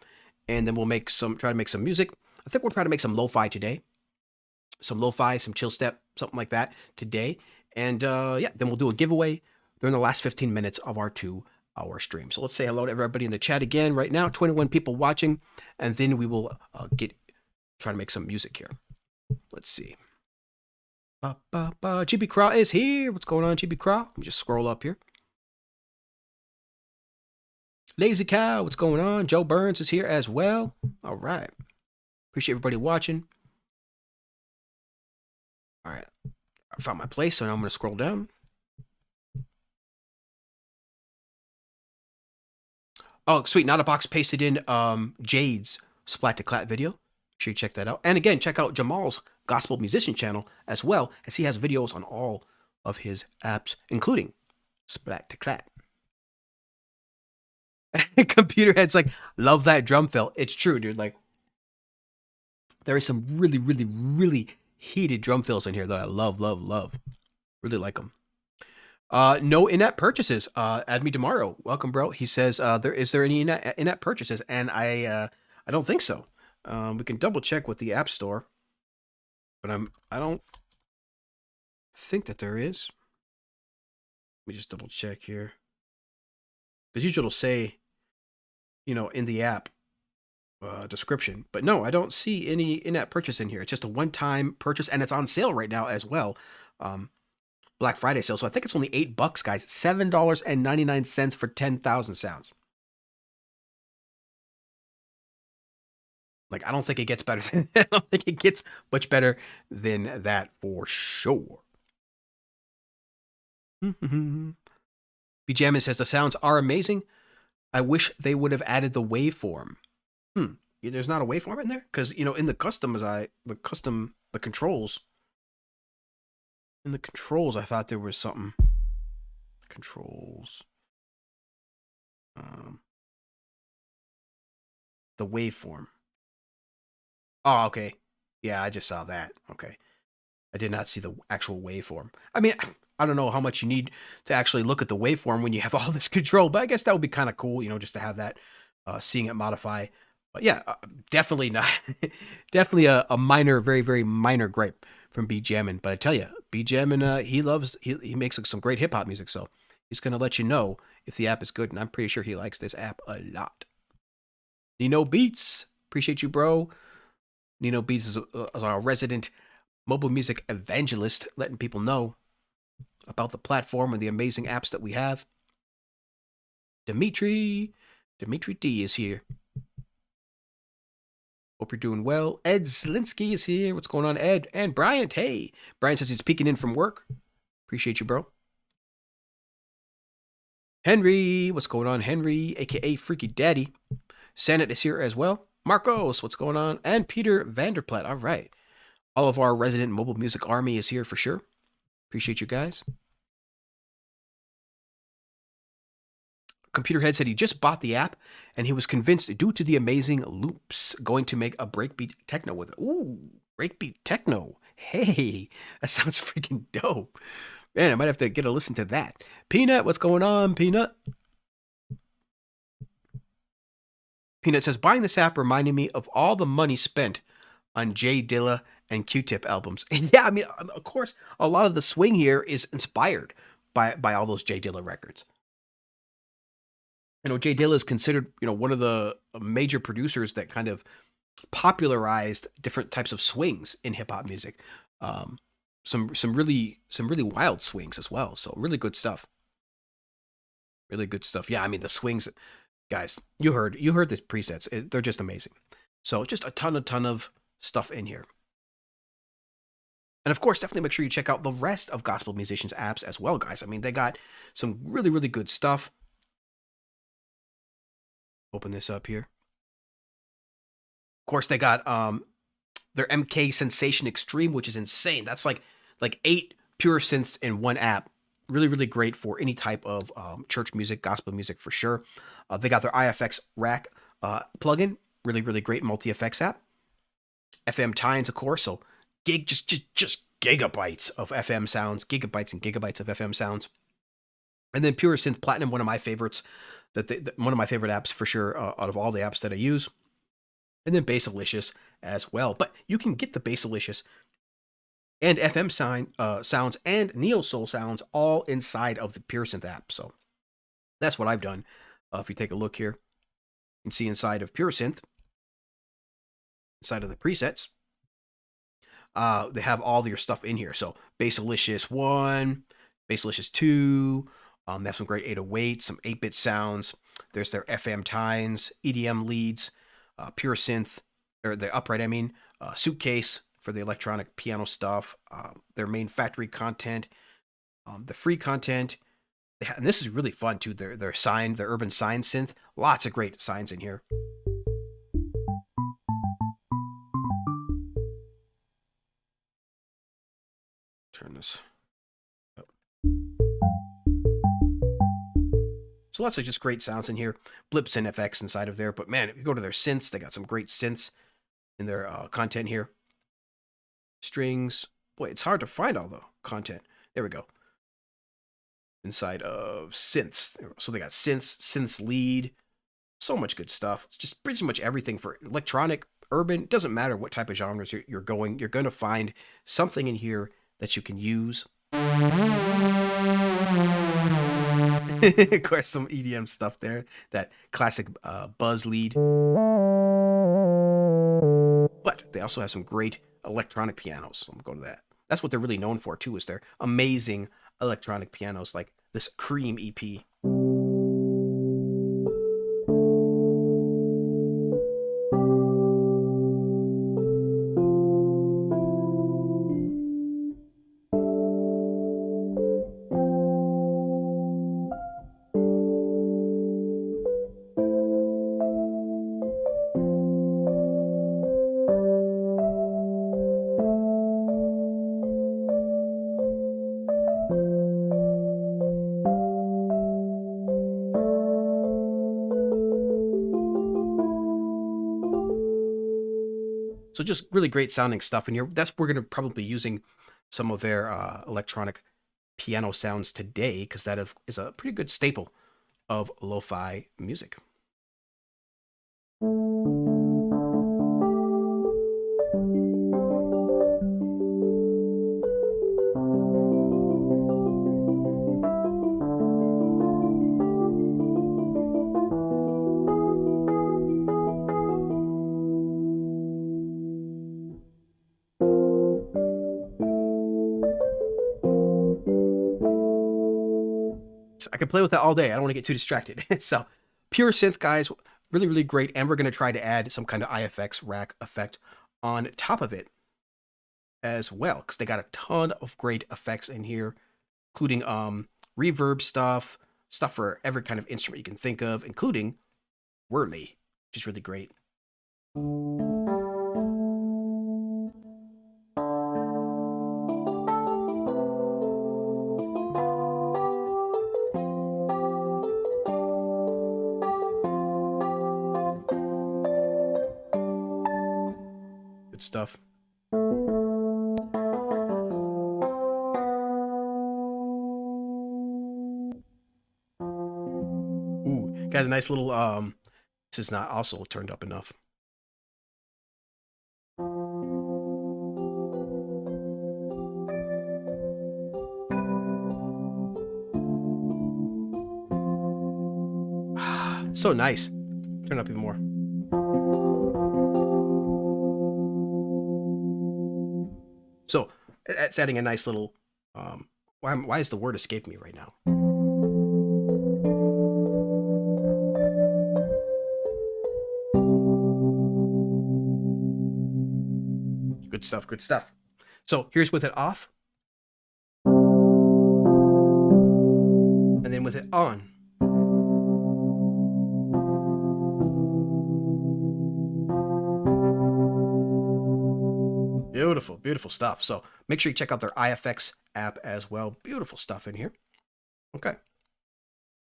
A: and then we'll try to make some music. I think we'll try to make some lo-fi today. Some lo-fi, some chill step, something like that today. And yeah, then we'll do a giveaway during the last 15 minutes of our 2-hour stream. So let's say hello to everybody in the chat again right now. 21 people watching, and then we will try to make some music here. Let's see. GB Craw is here. What's going on, GB Craw? Let me just scroll up here. Lazy Cow, what's going on? Joe Burns is here as well. All right. Appreciate everybody watching. All right. I found my place, so now I'm going to scroll down. Oh, sweet. Not a box pasted in Jade's Splat-To-Clat video. Make sure you check that out. And again, check out Jamal's Gospel Musician channel as well, as he has videos on all of his apps, including Splat-To-Clat. Computer Head's like, love that drum fill. It's true, dude. Like, there are some really heated drum fills in here that I love. Really like them. No in-app purchases. Add me tomorrow. Welcome, bro. He says, is there any in-app purchases? And I don't think so. We can double check with the App Store, but I don't think that there is. Let me just double check here, because usually it'll say, in the app description. But no, I don't see any in-app purchase in here. It's just a one-time purchase, and it's on sale right now as well. Black Friday sale. So I think it's only $8, guys. $7.99 for 10,000 sounds. Like, I don't think it gets better than I don't think it gets much better than that for sure. Bjamin says the sounds are amazing. I wish they would have added the waveform. There's not a waveform in there? Because, you know, in the controls, I thought there was something. Controls. The waveform. Oh, okay. Yeah, I just saw that. Okay. I did not see the actual waveform. I mean, I don't know how much you need to actually look at the waveform when you have all this control, but I guess that would be kind of cool, you know, just to have that, seeing it modify. But yeah, definitely not, definitely a minor, very, very minor gripe from Bjamin. But I tell you, Bjamin, he makes some great hip hop music, so he's gonna let you know if the app is good, and I'm pretty sure he likes this app a lot. Nino Beats, appreciate you, bro. Nino Beats is our resident mobile music evangelist, letting people know about the platform and the amazing apps that we have. Dimitri D is here. Hope you're doing well. Ed Zelinsky is here. What's going on, Ed? And Bryant, hey. Bryant says he's peeking in from work. Appreciate you, bro. Henry, what's going on, Henry, aka Freaky Daddy. Sanet is here as well. Marcos, what's going on? And Peter Vanderplat. All right. All of our resident mobile music army is here for sure. Appreciate you guys. Computerhead said he just bought the app and he was convinced due to the amazing loops going to make a breakbeat techno with it. Ooh, breakbeat techno. Hey, that sounds freaking dope. Man, I might have to get a listen to that. Peanut, what's going on, Peanut? Peanut says, buying this app reminded me of all the money spent on Jay Dilla and Q-Tip albums. And yeah, I mean, of course, a lot of the swing here is inspired by all those Jay Dilla records. You know, Jay Dilla is considered, you know, one of the major producers that kind of popularized different types of swings in hip hop music. Some really wild swings as well. So really good stuff. Really good stuff. Yeah, I mean the swings, guys. You heard the presets. They're just amazing. So just a ton of stuff in here. And of course, definitely make sure you check out the rest of Gospel Musicians apps as well, guys. I mean, they got some really good stuff. Open this up here. Of course, they got their MK Sensation Extreme, which is insane. That's like 8 pure synths in one app. Really great for any type of church music, gospel music for sure. They got their IFX Rack plugin. Really great multi-effects app. FM Tines, of course. So just gigabytes of FM sounds, gigabytes and gigabytes of FM sounds. And then Pure Synth Platinum, one of my favorites. One of my favorite apps for sure out of all the apps that I use. And then Basilicious as well. But you can get the Basilicious and FM sounds and Neo Soul sounds all inside of the Pure Synth app. So that's what I've done. If you take a look here, you can see inside of Pure Synth, inside of the presets, they have all your stuff in here. So Basilicious 1, Basilicious 2, they have some great 808s, some 8-bit sounds. There's their FM Tines, EDM leads, Pure Synth, or the upright, Suitcase for the electronic piano stuff, their main factory content, the free content. And this is really fun too. Their urban sign synth. Lots of great signs in here. Turn this up. So lots of just great sounds in here. Blips and FX inside of there. But man, if you go to their synths, they got some great synths in their content here. Strings. Boy, it's hard to find all the content. There we go. Inside of synths. So they got synths lead. So much good stuff. It's just pretty much everything for electronic, urban. It doesn't matter what type of genres you're going. You're going to find something in here that you can use. Of course, some EDM stuff there. That classic buzz lead. But they also have some great electronic pianos. So I'm going to go to that. That's what they're really known for, too, is their amazing electronic pianos like this Cream EP. So just really great sounding stuff in here. We're going to probably be using some of their electronic piano sounds today because that is a pretty good staple of lo-fi music. I can play with that all day. I don't want to get too distracted. So pure synth, guys, really, really great. And we're going to try to add some kind of IFX rack effect on top of it as well, because they got a ton of great effects in here, including reverb stuff for every kind of instrument you can think of, including whirly, which is really great. Good stuff. Ooh, got a nice little this is not also turned up enough. So nice. Turn it up even more. So it's adding a nice little why is the word escaping me right now? Good stuff, good stuff. So here's with it off. And then with it on. Beautiful, beautiful stuff. So make sure you check out their IFX app as well. Beautiful stuff in here. Okay.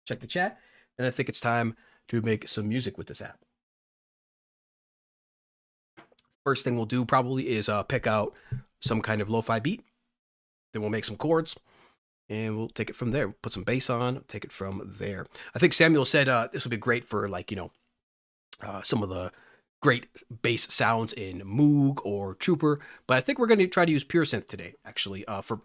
A: Check the chat. And I think it's time to make some music with this app. First thing we'll do probably is pick out some kind of lo-fi beat. Then we'll make some chords. And we'll take it from there. Put some bass on. Take it from there. I think Samuel said this would be great for, like, you know, some of the great bass sounds in Moog or Trooper, but I think we're going to try to use Pure Synth today, actually, for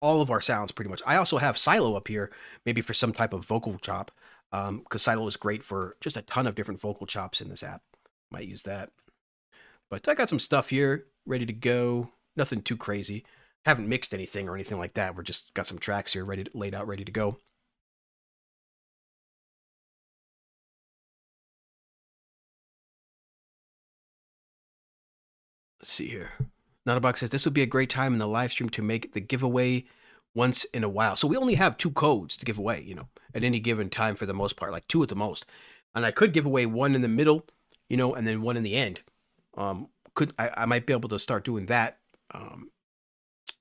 A: all of our sounds, pretty much. I also have Silo up here, maybe for some type of vocal chop, because Silo is great for just a ton of different vocal chops in this app. Might use that. But I got some stuff here ready to go. Nothing too crazy. Haven't mixed anything or anything like that. We're just got some tracks here laid out, ready to go. Let's see here. Notabug says this would be a great time in the live stream to make the giveaway once in a while. So we only have 2 codes to give away, you know, at any given time for the most part, like 2 at the most. And I could give away 1 in the middle, you know, and then 1 in the end. I might be able to start doing that.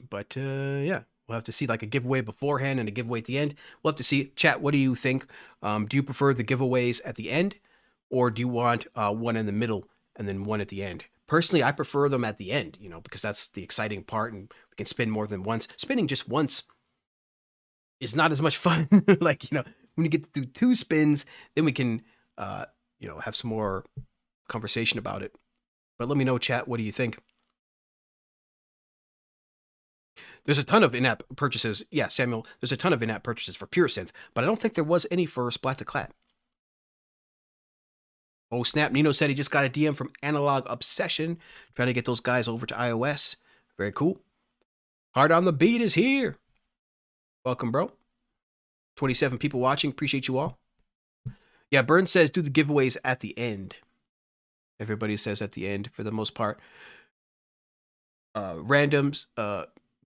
A: But yeah, we'll have to see, like a giveaway beforehand and a giveaway at the end. We'll have to see. Chat, what do you think? Do you prefer the giveaways at the end, or do you want 1 in the middle and then 1 at the end? Personally, I prefer them at the end, you know, because that's the exciting part, and we can spin more than once. Spinning just once is not as much fun. Like, you know, when you get to do 2 spins, then we can, you know, have some more conversation about it. But let me know, chat, what do you think? There's a ton of in-app purchases. Yeah, Samuel, there's a ton of in-app purchases for Pure Synth, but I don't think there was any for Splat-To-Clat. Oh, snap. Nino said he just got a DM from Analog Obsession, trying to get those guys over to iOS. Very cool. Hard on the Beat is here. Welcome, bro. 27 people watching. Appreciate you all. Yeah, Burns says do the giveaways at the end. Everybody says at the end for the most part. Randoms.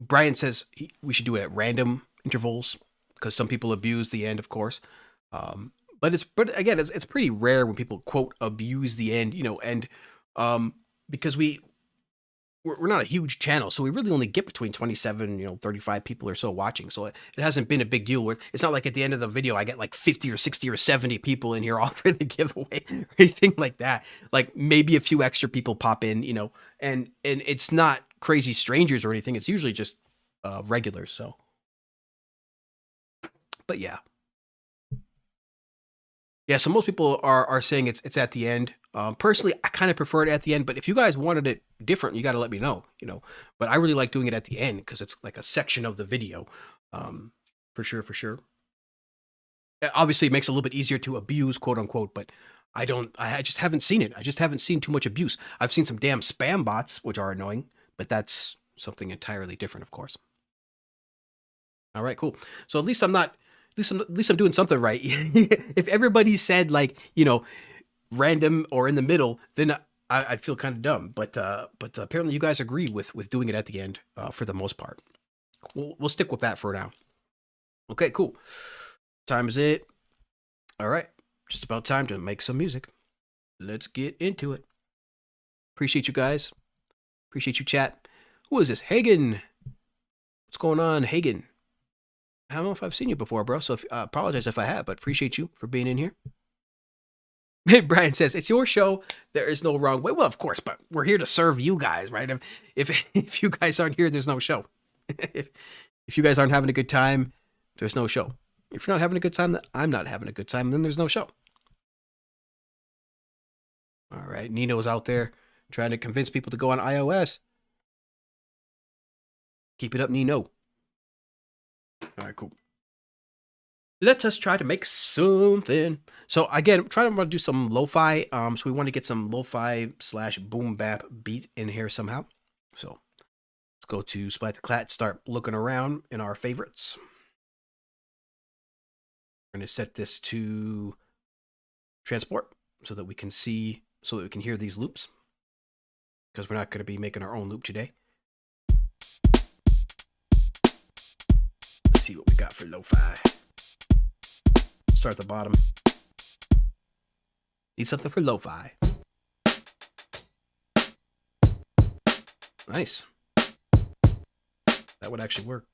A: Brian says we should do it at random intervals because some people abuse the end, of course. But again, it's pretty rare when people quote abuse the end, and because we're not a huge channel, so we really only get between 27, 35 people or so watching. So it hasn't been a big deal. Where it's not like at the end of the video I get like 50 or 60 or 70 people in here all for the giveaway or anything like that. Like maybe a few extra people pop in, and it's not crazy strangers or anything. It's usually just regulars. So, but yeah. Yeah, so most people are saying it's at the end. Personally, I kind of prefer it at the end, but if you guys wanted it different, you got to let me know, But I really like doing it at the end because it's like a section of the video, for sure, for sure. Obviously, it makes it a little bit easier to abuse, quote unquote, but I just haven't seen it. I just haven't seen too much abuse. I've seen some damn spam bots, which are annoying, but that's something entirely different, of course. All right, cool. So at least I'm not. At least I'm doing something right. If everybody said like random or in the middle, then I'd feel kind of dumb. But apparently you guys agree with doing it at the end for the most part. We'll stick with that for now. Okay, cool. Time is it. All right, just about time to make some music. Let's get into it. Appreciate you guys. Appreciate you, chat. Who is this? Hagen. What's going on, Hagen? I don't know if I've seen you before, bro, so apologize if I have, but appreciate you for being in here. Brian says, it's your show. There is no wrong way. Well, of course, but we're here to serve you guys, right? If you guys aren't here, there's no show. if you guys aren't having a good time, there's no show. If you're not having a good time, I'm not having a good time, then there's no show. All right, Nino's out there trying to convince people to go on iOS. Keep it up, Nino. All right, cool. Let us try to make something. So again, trying to do some lo-fi. So we want to get some lo-fi / boom bap beat in here somehow. So let's go to Splat-To-Clat, start looking around in our favorites. We're going to set this to transport so that we can see, so that we can hear these loops, because we're not going to be making our own loop today. Let's see what we got for lo-fi. Start at the bottom. Need something for lo-fi. Nice. That would actually work.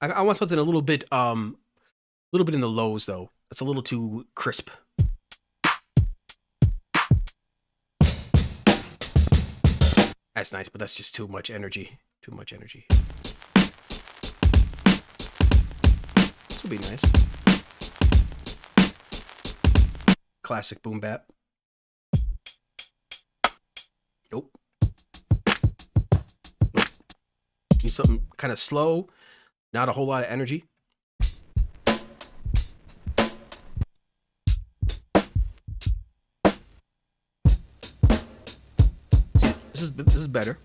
A: I want something a little bit in the lows though. It's a little too crisp. That's nice, but that's just too much energy. Too much energy. This will be nice. Classic boom bap. Nope. Need something kind of slow, not a whole lot of energy. This is better.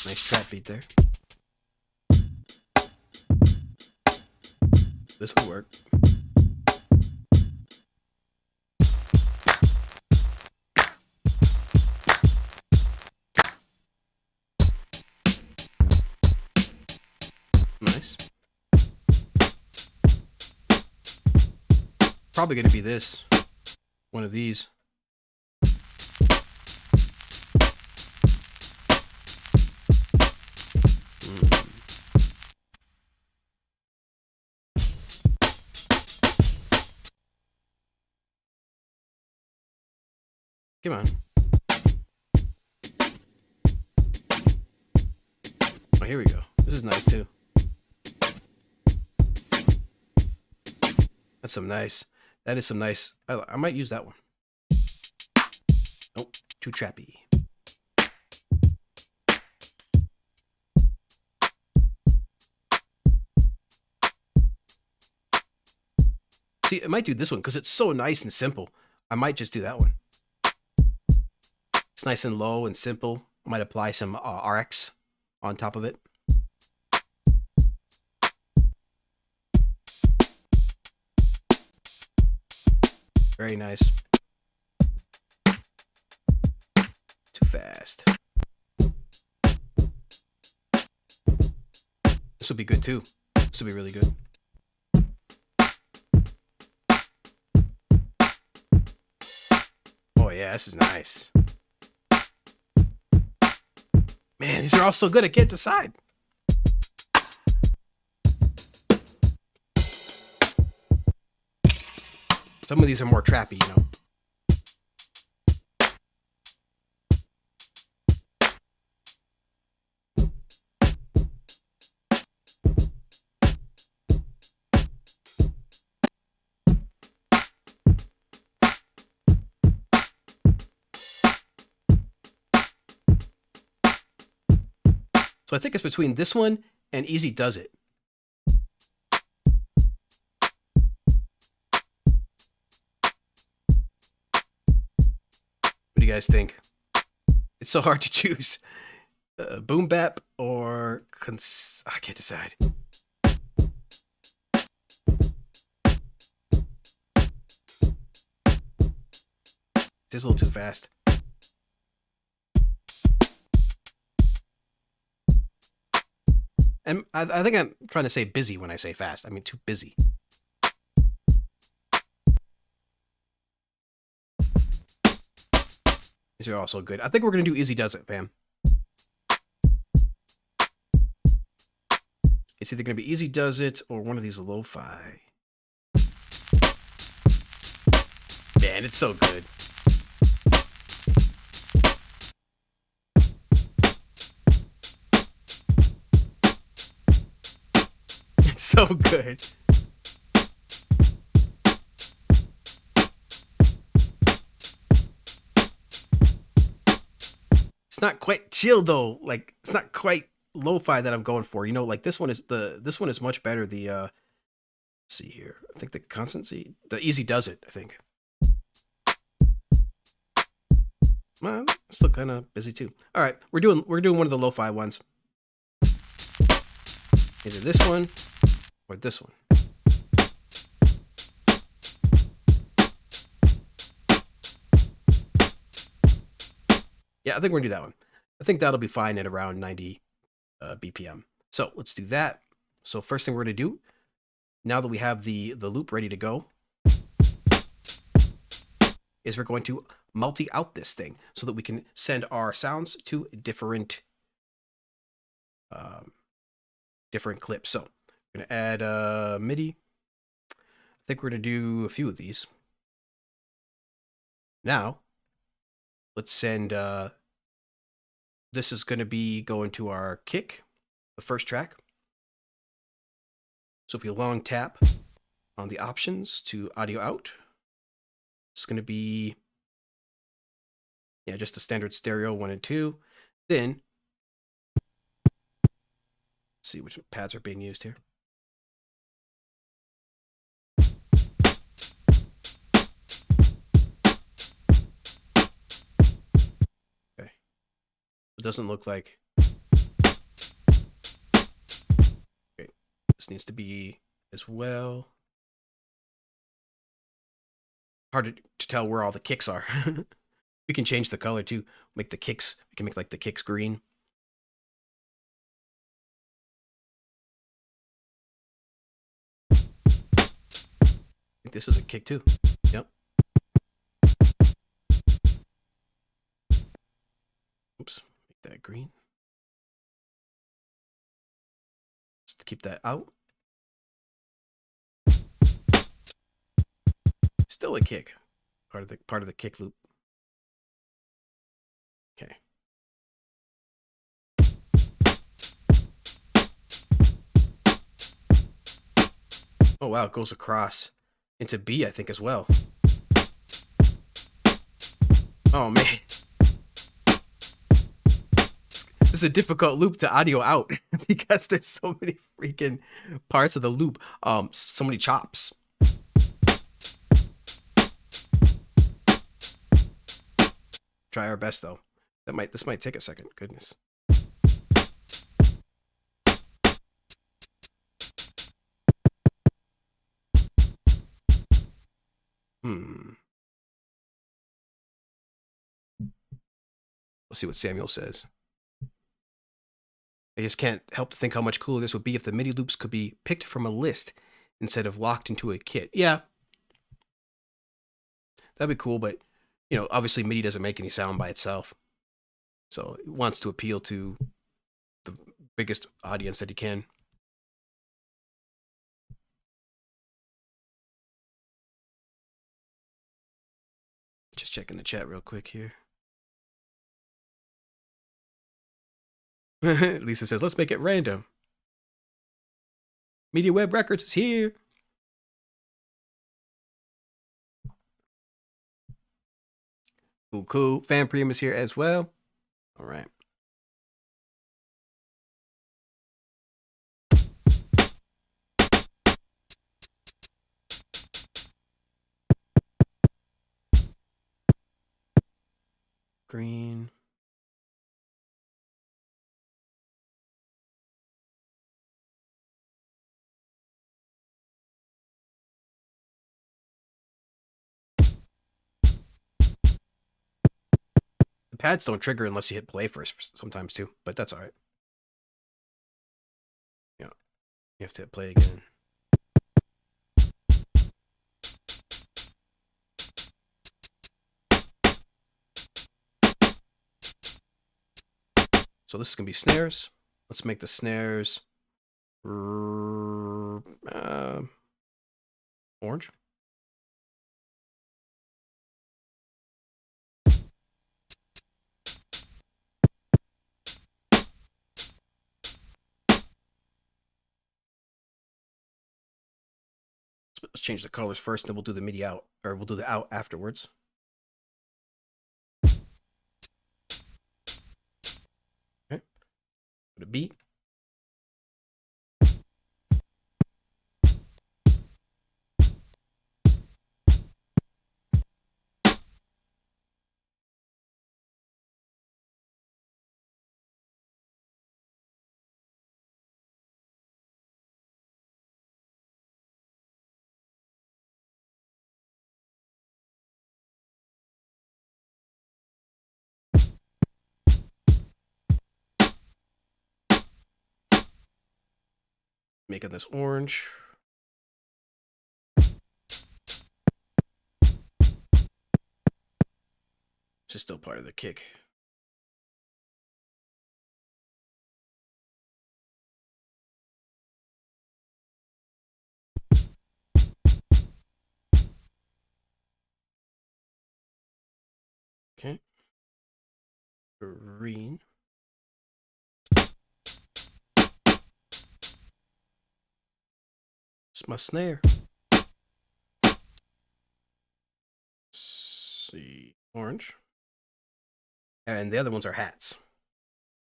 A: Nice trap beat there. This will work. Nice. Probably going to be this. One of these. Come on. Oh, here we go. This is nice too. That's some nice. That is some nice. I might use that one. Nope, too trappy. See, I might do this one because it's so nice and simple. I might just do that one. It's nice and low and simple. I might apply some RX on top of it. Very nice. Too fast. This will be good too. This will be really good. Oh yeah, this is nice. Man, these are all so good, I can't decide. Some of these are more trappy, you know. So I think it's between this one and Easy Does It. What do you guys think? It's so hard to choose. Boom bap or I can't decide. It's a little too fast. And I think I'm trying to say busy when I say fast. I mean, too busy. These are also good. I think we're going to do Easy Does It, fam. It's either going to be Easy Does It or one of these lo-fi. Man, it's so good. It's so good. It's not quite chill though. Like it's not quite lo-fi that I'm going for. You know, like this one is much better. The let's see here. I think the constancy, the Easy Does It, I think. Well, still kind of busy too. All right, we're doing one of the lo-fi ones. Either this one or this one. Yeah, I think we're gonna do that one. I think that'll be fine at around 90 BPM. So let's do that. So first thing we're gonna do, now that we have the loop ready to go, is we're going to multi-out this thing so that we can send our sounds to different different clips. So we're gonna add MIDI. I think we're gonna do a few of these. Now, let's send, this is gonna be going to our kick, the first track. So if you long tap on the options to audio out, it's gonna be, yeah, just the standard stereo 1 and 2. Then, let's see which pads are being used here. Okay. It doesn't look like. Okay. This needs to be as well. Hard to tell where all the kicks are. We can change the color too. Make the kicks, we can make like the kicks green. I think this is a kick too. Yep. Oops, make that green. Just keep that out. Still a kick. Part of the kick loop. Okay. Oh wow, it goes across into B, I think, as well. Oh man. This is a difficult loop to audio out because there's so many freaking parts of the loop. So many chops. try our best though. This might take a second. Goodness. Let's see what Samuel says. I just can't help to think how much cooler this would be if the MIDI loops could be picked from a list instead of locked into a kit. Yeah, that'd be cool, but you know, obviously MIDI doesn't make any sound by itself, so it wants to appeal to the biggest audience that he can. Just checking the chat real quick here. Lisa says, let's make it random. Media Web Records is here. Cool, cool. Fan Premium is here as well. All right. Green. The pads don't trigger unless you hit play first sometimes too, but that's all right. Yeah, you have to hit play again. So this is going to be snares. Let's make the snares orange. Let's change the colors first, then we'll do the MIDI out, or we'll do the out afterwards. Okay. Put a B. Making this orange. This is still part of the kick. Okay. Green. It's my snare. See, orange. And the other ones are hats.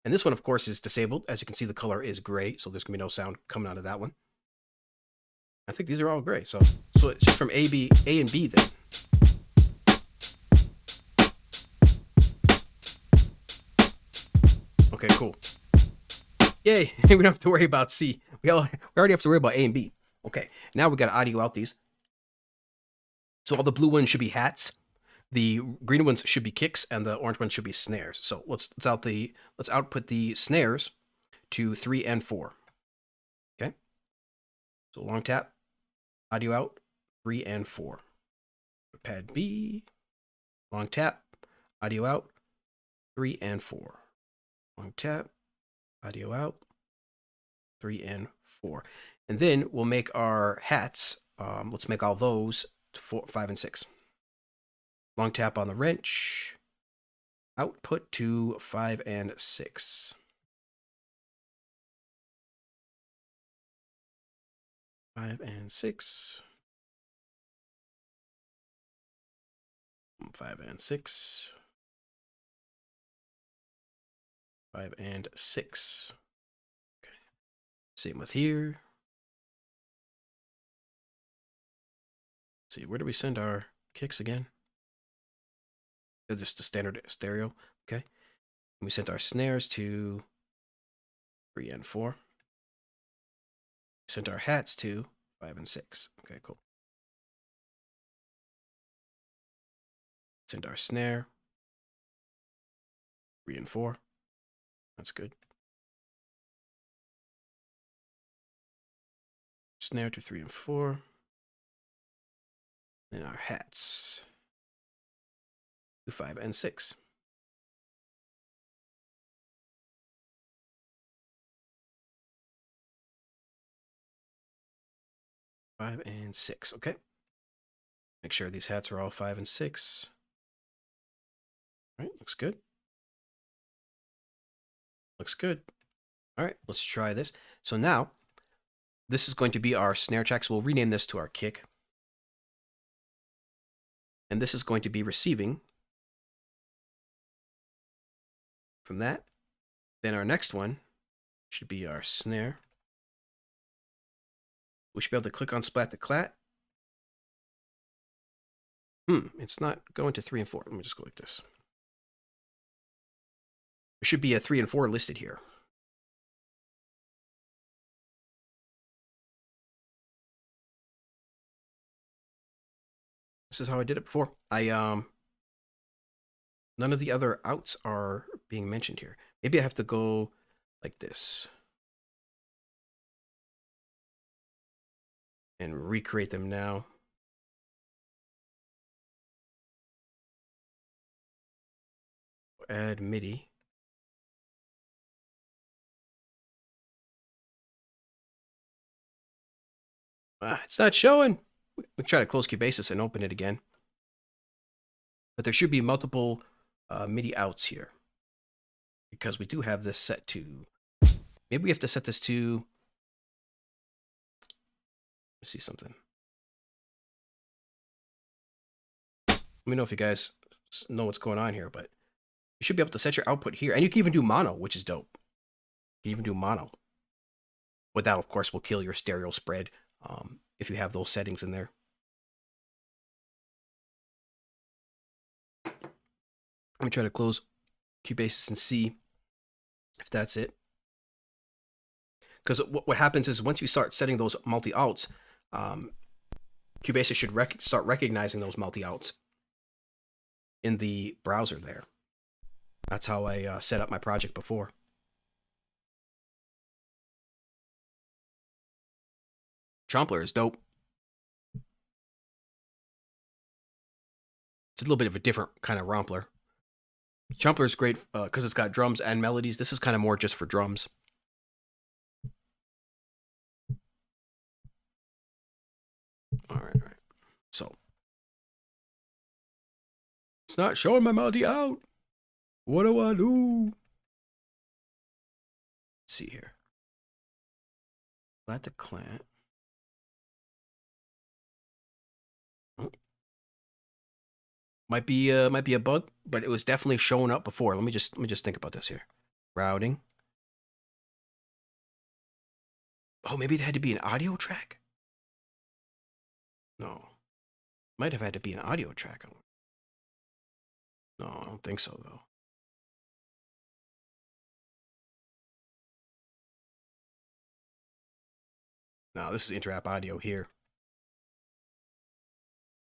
A: And this one, of course, is disabled. As you can see, the color is gray, so there's going to be no sound coming out of that one. I think these are all gray. So it's just from A and B then. Okay, cool. Yay, we don't have to worry about C. We already have to worry about A and B. Okay, now we got to audio out these. So all the blue ones should be hats. The green ones should be kicks, and the orange ones should be snares. So let's output the snares to 3 and 4. Okay. So long tap, audio out, 3 and 4. Pad B, long tap, audio out, 3 and 4. Long tap, audio out, 3 and 4. And then we'll make our hats. Let's make all those to 4, 5, and 6. Long tap on the wrench. Output to 5 and 6. 5 and 6. 5 and 6. 5 and 6. Okay. Same with here. Let's see, where do we send our kicks again? just the standard stereo. Okay. And we set our snares to 3 and 4. Set our hats to 5 and 6. Okay, cool. Set our snare 3 and 4. That's good. Snare to 3 and 4. Then our hats to 5 and 6. Five and 6. Okay. Make sure these hats are all 5 and 6. All right, looks good. Looks good. All right, let's try this. So now, this is going to be our snare track. So we'll rename this to our kick. And this is going to be receiving from that. Then our next one should be our snare. We should be able to click on Splat-To-Clat. It's not going to 3 and 4. Let me just go like this. There should be a 3 and 4 listed here. This is how I did it before. None of the other outs are being mentioned here. Maybe I have to go like this and recreate them now. Add MIDI. It's not showing. We try to close Cubasis and open it again. But there should be multiple MIDI outs here, because we do have this set to, maybe we have to set this to, let's see something. Let me know if you guys know what's going on here, but you should be able to set your output here. And you can even do mono, which is dope. You can even do mono. But that, of course, will kill your stereo spread if you have those settings in there. Let me try to close Cubasis and see if that's it. Because what happens is once you start setting those multi-outs, Cubasis should start recognizing those multi-outs in the browser there. That's how I set up my project before. Trompler is dope. It's a little bit of a different kind of rompler. Trompler is great because it's got drums and melodies. This is kind of more just for drums. All right. So it's not showing my melody out. What do I do? Let's see here. Splat-To-Clat. Oh. Might be a bug, but it was definitely showing up before. Let me just think about this here. Routing. Oh, maybe it had to be an audio track. No. Might have had to be an audio track. No, I don't think so, though. No, this is Interapp audio here.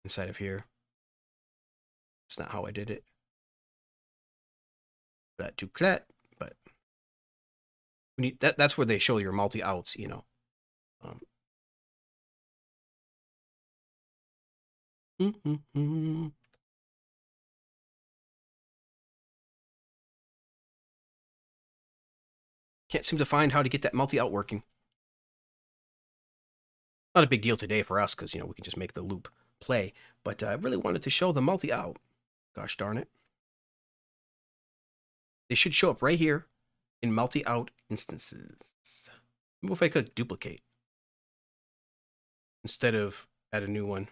A: Inside of here. It's not how I did it. Splat-To-Clat, but we need that's where they show your multi-outs, you know. Can't seem to find how to get that multi-out working. Not a big deal today for us because, you know, we can just make the loop play. But I really wanted to show the multi-out. Gosh darn it. They should show up right here in multi-out instances. Maybe if I could duplicate instead of add a new one.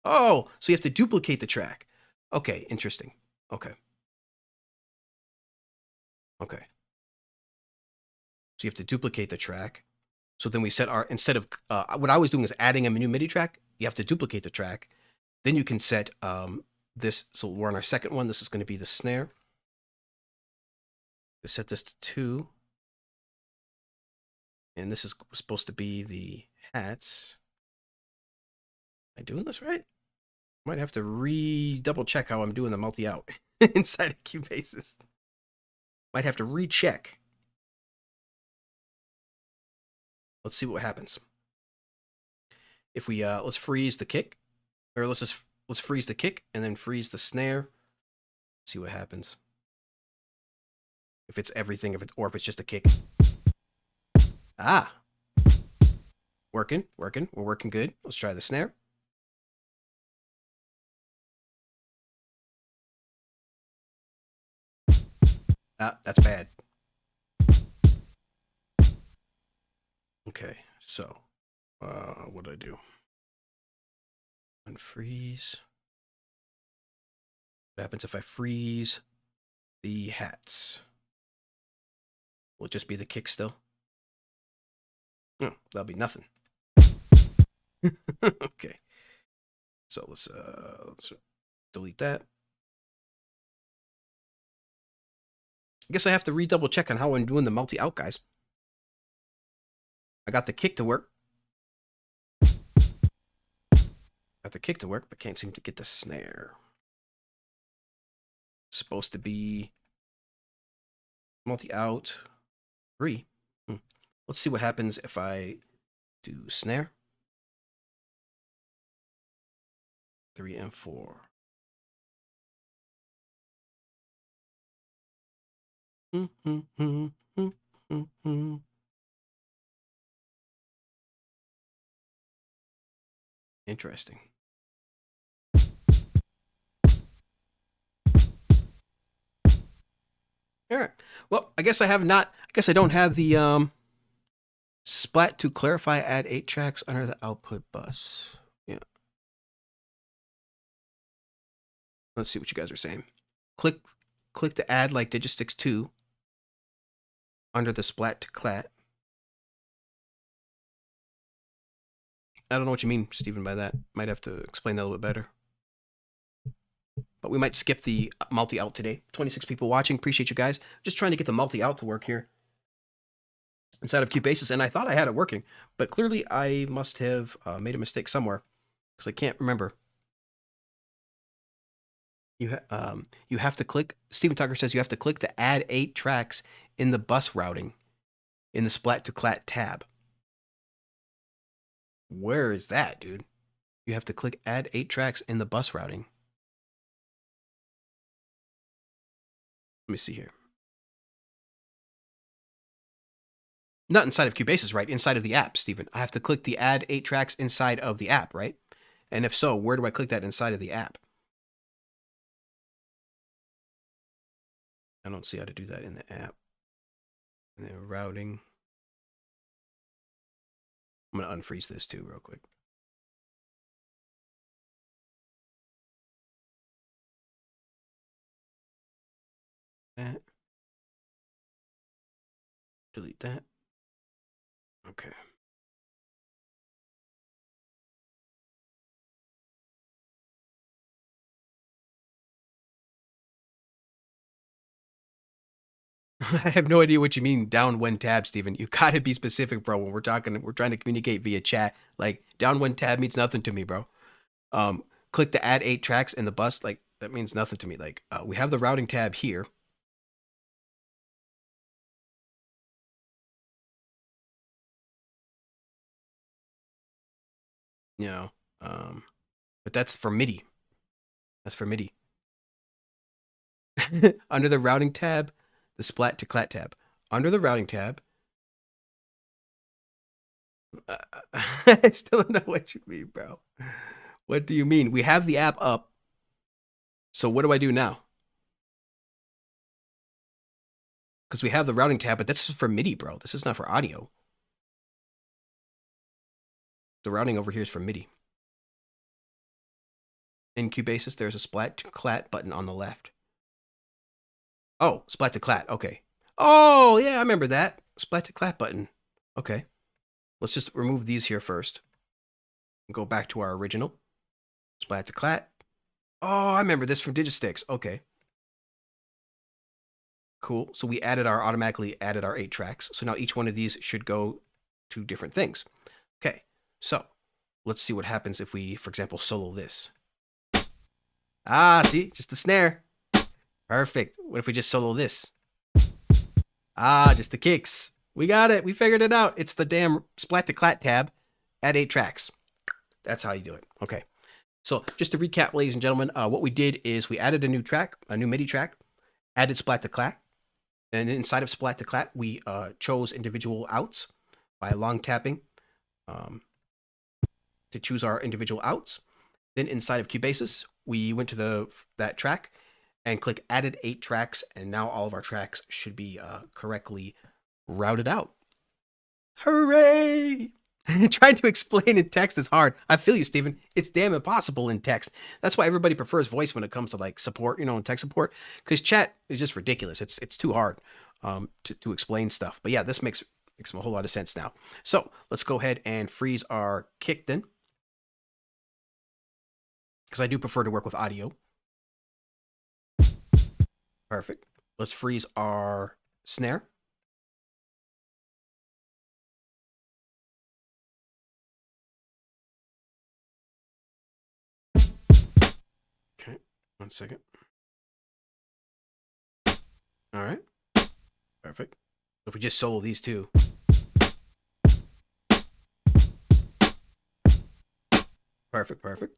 A: Oh, so you have to duplicate the track. Okay, interesting. Okay. So you have to duplicate the track. So then we set our, instead of, what I was doing is adding a new MIDI track. You have to duplicate the track. Then you can set this, so we're on our second one. This is going to be the snare. I set this to 2. And this is supposed to be the hats. Am I doing this right? Might have to double check how I'm doing the multi-out inside of Cubase's. Might have to recheck. Let's see what happens. If we let's freeze the kick, or let's freeze the kick and then freeze the snare. See what happens. If it's everything, or if it's just a kick. Ah, working. We're working good. Let's try the snare. Ah, that's bad. Okay, so what do I do? Unfreeze. What happens if I freeze the hats? Will it just be the kick still? No, that'll be nothing. Okay. So let's delete that. I guess I have to redouble check on how I'm doing the multi-out, guys. I got the kick to work. Got the kick to work, but can't seem to get the snare. Supposed to be multi-out 3. Let's see what happens if I do snare. 3 and 4. Interesting. All right. Well, I guess I don't have the Splat to clarify add 8 tracks under the output bus. Yeah. Let's see what you guys are saying. Click the add like Digistix 2 under the Splat-To-Clat. I don't know what you mean, Stephen, by that. Might have to explain that a little bit better. But we might skip the multi-out today. 26 people watching. Appreciate you guys. Just trying to get the multi-out to work here inside of Cubase's, and I thought I had it working, but clearly I must have made a mistake somewhere because I can't remember. You have to click. Stephen Tucker says you have to click the add 8 tracks in the bus routing in the Splat-To-Clat tab. Where is that, dude? You have to click add 8 tracks in the bus routing. Let me see here. Not inside of Cubase's, right? Inside of the app, Stephen. I have to click the add 8 tracks inside of the app, right? And if so, where do I click that inside of the app? I don't see how to do that in the app. And then routing. I'm going to unfreeze this too real quick. That. Delete that. Okay. I have no idea what you mean down one tab, Steven. You gotta be specific, bro. When we're trying to communicate via chat. Like down one tab means nothing to me, bro. Click the add 8 tracks in the bus. Like that means nothing to me. Like we have the routing tab here. You know, but that's for MIDI. That's for MIDI. Under the routing tab, the Splat-To-Clat tab. Under the routing tab, I still don't know what you mean, bro. What do you mean? We have the app up. So what do I do now? Because we have the routing tab, but this is for MIDI, bro. This is not for audio. The routing over here is for MIDI. In Cubase's, there's a Splat-To-Clat button on the left. Oh, Splat-To-Clat. Okay. Oh, yeah, I remember that. Splat-To-Clat button. Okay. Let's just remove these here first. Go back to our original. Splat-To-Clat. Oh, I remember this from Digisticks. Okay. Cool. So we automatically added our 8 tracks. So now each one of these should go to different things. Okay. So let's see what happens if we, for example, solo this. Ah, see? Just the snare. Perfect. What if we just solo this? Ah, just the kicks. We got it. We figured it out. It's the damn Splat-To-Clat tab. Add 8 tracks. That's how you do it. Okay. So just to recap, ladies and gentlemen, what we did is we added a new track, a new MIDI track, added Splat-To-Clat, and inside of Splat-To-Clat, we chose individual outs by long tapping to choose our individual outs. Then inside of Cubasis, we went to that track and click added 8 tracks, and now all of our tracks should be correctly routed out. Hooray! Trying to explain in text is hard. I feel you, Steven. It's damn impossible in text. That's why everybody prefers voice when it comes to like support, and tech support, because chat is just ridiculous. It's too hard to explain stuff. But yeah, this makes a whole lot of sense now. So let's go ahead and freeze our kick then, because I do prefer to work with audio. Perfect. Let's freeze our snare. Okay, 1 second. All right, perfect. If we just solo these two. Perfect, perfect.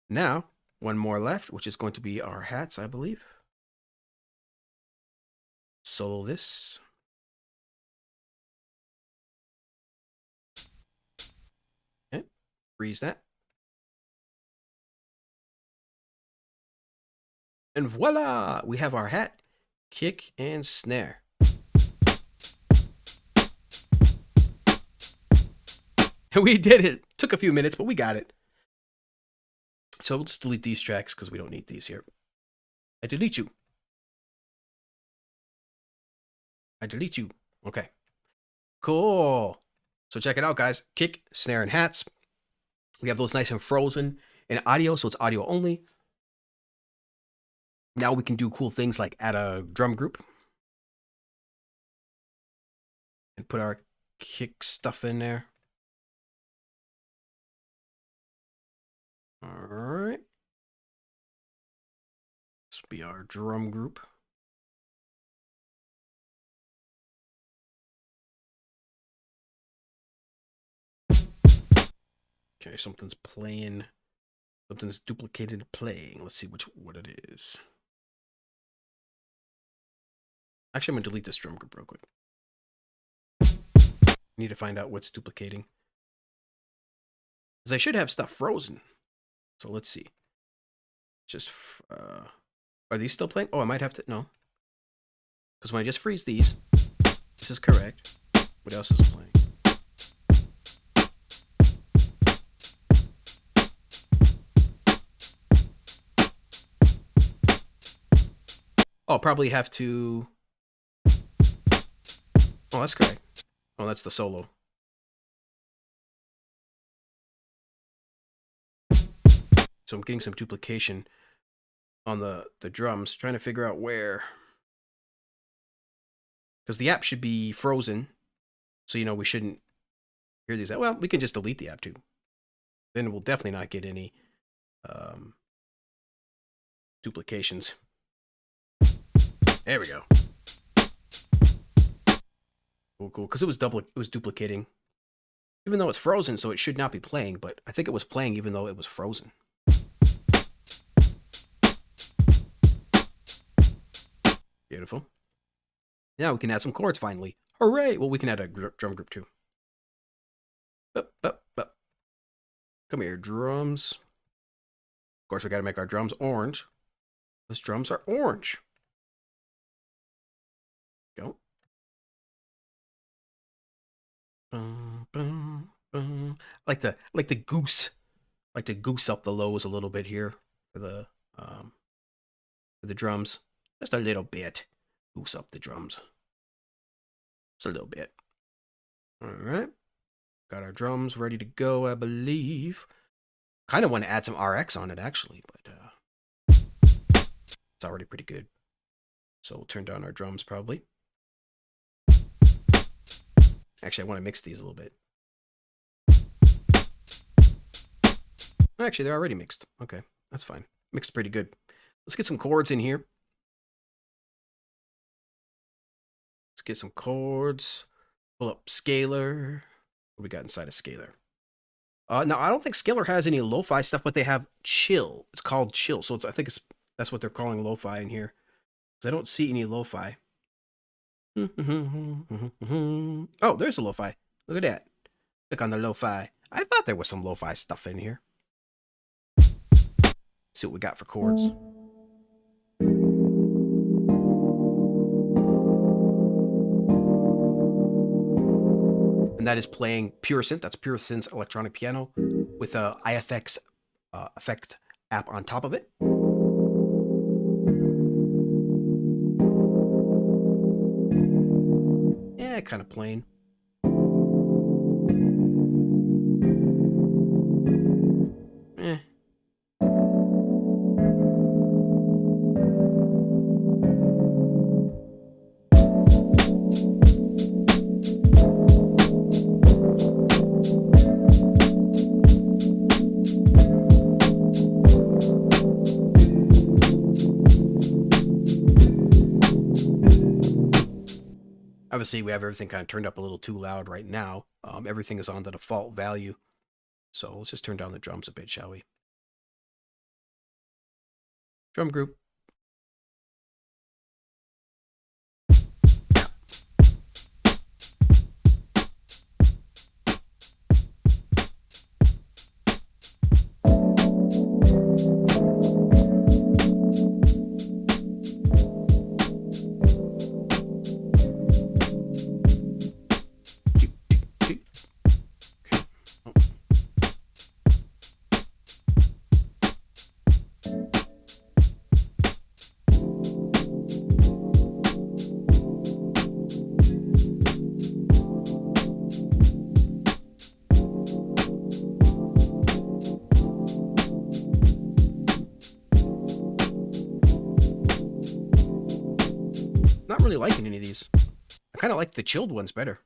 A: Now, one more left, which is going to be our hats, I believe. Solo this. Okay, freeze that. And voila! We have our hat, kick, and snare. We did it. Took a few minutes, but we got it. So let's delete these tracks because we don't need these here. I delete you. I delete you. Okay. Cool. So check it out, guys. Kick, snare, and hats. We have those nice and frozen in audio, so it's audio only. Now we can do cool things like add a drum group and put our kick stuff in there. All right. This will be our drum group. Okay, something's playing. Something's duplicated playing. Let's see what it is. Actually, I'm going to delete this drum group real quick. I need to find out what's duplicating. Because I should have stuff frozen. So let's see. Just, are these still playing? Oh, I might have to, no. Because when I just freeze these, this is correct. What else is playing? Oh, I'll probably have to... Oh, that's correct. Oh, that's the solo. So I'm getting some duplication on the drums, trying to figure out where. Because the app should be frozen, so we shouldn't hear these. Well, we can just delete the app too. Then we'll definitely not get any duplications. There we go. Cool, cool. Because it was duplicating, even though it's frozen, so it should not be playing. But I think it was playing even though it was frozen. Beautiful. Now we can add some chords finally. Hooray! Well, we can add a drum group too. Come here, drums. Of course, we got to make our drums orange. Those drums are orange. Go. I like the goose. I like to goose up the lows a little bit here for the drums. Just a little bit. Goose up the drums. Just a little bit. All right. Got our drums ready to go, I believe. Kind of want to add some RX on it, actually, but It's already pretty good. So we'll turn down our drums probably. Actually, I want to mix these a little bit. Actually, they're already mixed. Okay, that's fine. Mixed pretty good. Let's get some chords in here. Let's get some chords. Pull up Scalar. What we got inside of Scalar? Now, I don't think Scalar has any lo-fi stuff, but they have Chill. It's called Chill. So I think that's what they're calling lo-fi in here. Because I don't see any lo-fi. Oh, there's a lo-fi. Look at that. Click on the lo-fi. I thought there was some lo-fi stuff in here. Let's see what we got for chords. And that is playing Pure Synth. That's Pure Synth's electronic piano with a IFX effect app on top of it. Yeah, kind of plain. Eh. Obviously, we have everything kind of turned up a little too loud right now. Everything is on the default value. So let's just turn down the drums a bit, shall we? Drum group. Not really liking any of these. I kind of like the chilled ones better.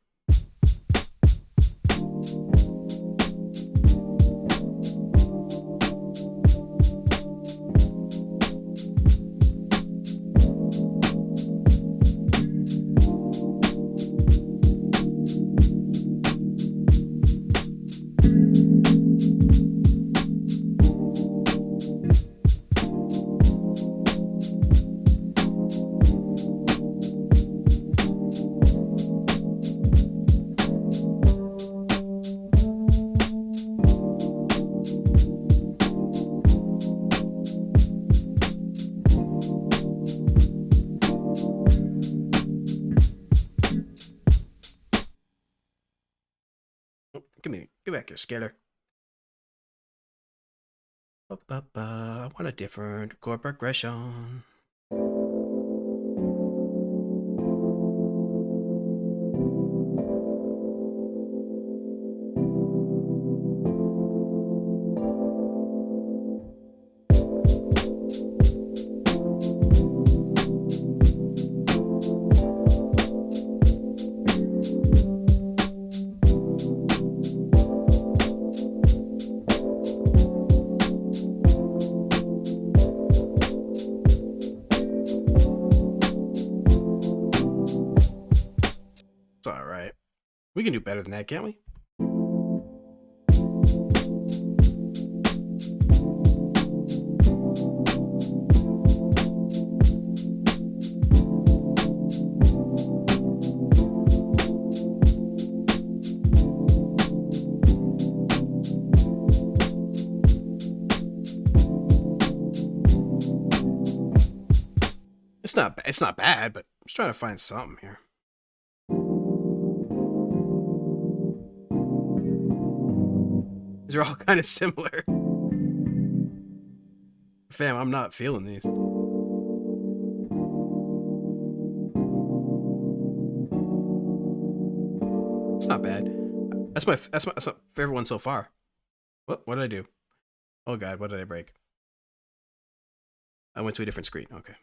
A: Get back here, Scalar. I want a different chord progression. It's all right. We can do better than that, can't we? It's not bad, but I'm just trying to find something here. These are all kind of similar. Fam, I'm not feeling these. It's not bad. That's my favorite one so far. What did I do? Oh god, what did I break? I went to a different screen. Okay.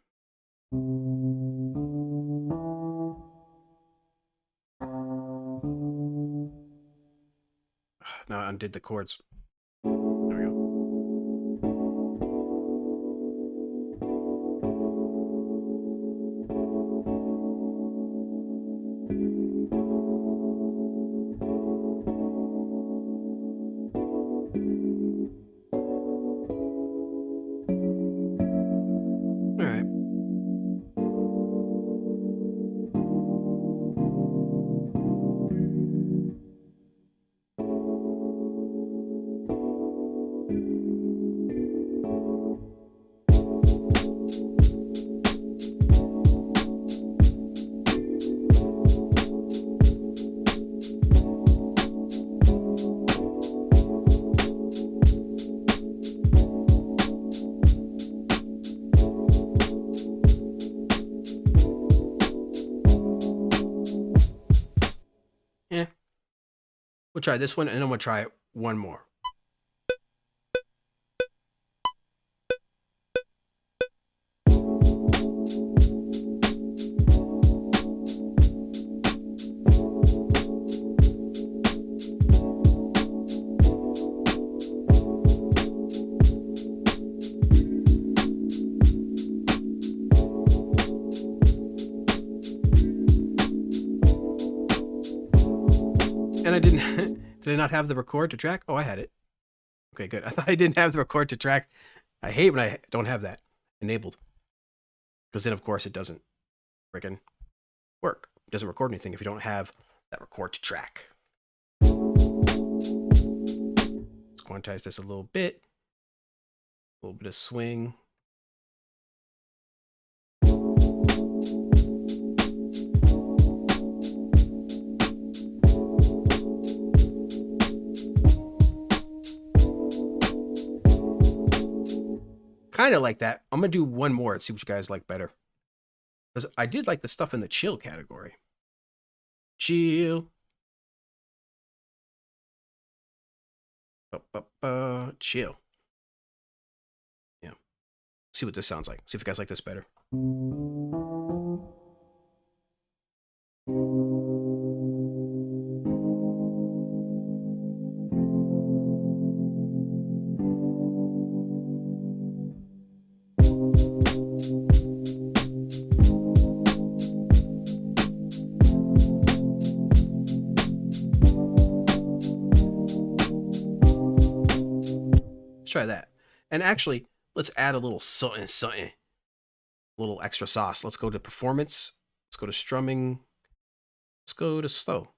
A: Now I undid the chords. There we go. All right. Yeah. We'll try this one, and then we'll try one more. And I didn't... Did I not have the record to track? Oh, I had it. Okay, good. I thought I didn't have the record to track. I hate when I don't have that enabled. Because then, of course, it doesn't freaking work. It doesn't record anything if you don't have that record to track. Let's quantize this a little bit. A little bit of swing. Kind of like that. I'm going to do one more and see what you guys like better. Because I did like the stuff in the chill category. Chill. Chill. Yeah. See what this sounds like. See if you guys like this better. Let's try that. And actually, let's add a little something, a little extra sauce. Let's go to performance. Let's go to strumming. Let's go to slow.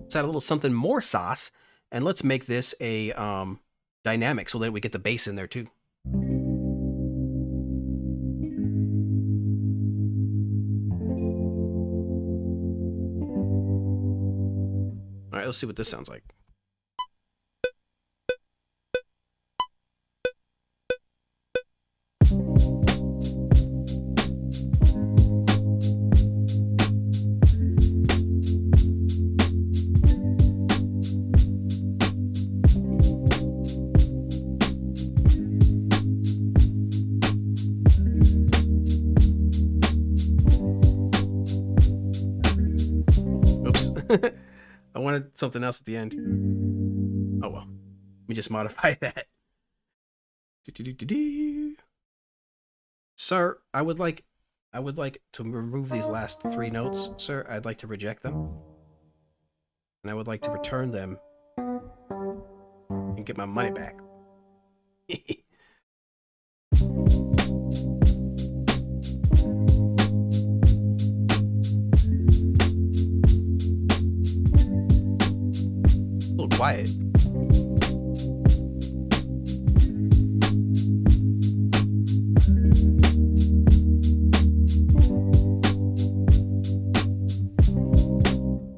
A: Let's add a little something more sauce, and let's make this a dynamic so that we get the bass in there too. All right, let's see what this sounds like. Oops. I wanted something else at the end. Oh well. Let me just modify that. Sir, I would like to remove these last 3 notes, sir. I'd like to reject them. And I would like to return them and get my money back. A little quiet.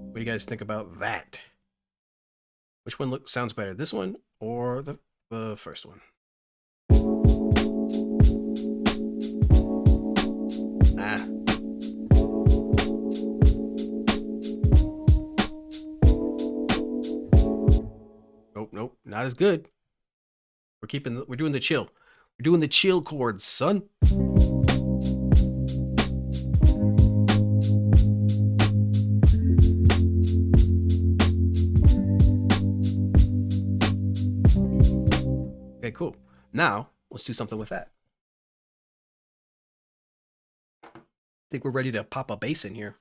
A: What do you guys think about that? Which one sounds better, this one or the first one? Ah. not as good. We're doing the chill. We're doing the chill chords, son. Okay, cool. Now, let's do something with that. I think we're ready to pop a bass in here.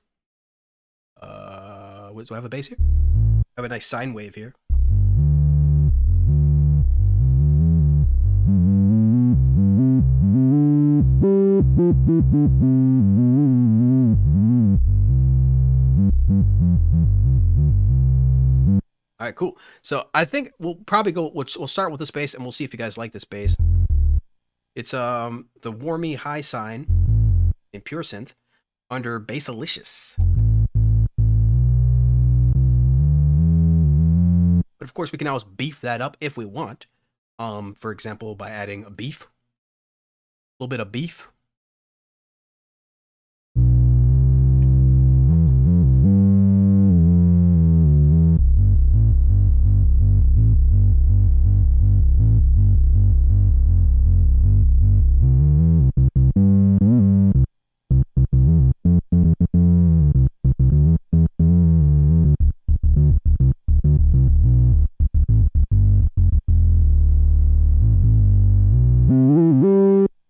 A: Do I have a bass here? I have a nice sine wave here. All right, cool. So I think we'll probably go. We'll start with this bass, and we'll see if you guys like this bass. It's the Warmy high sine in pure synth under Bassalicious. But of course, we can always beef that up if we want. For example, by adding a beef, a little bit of beef.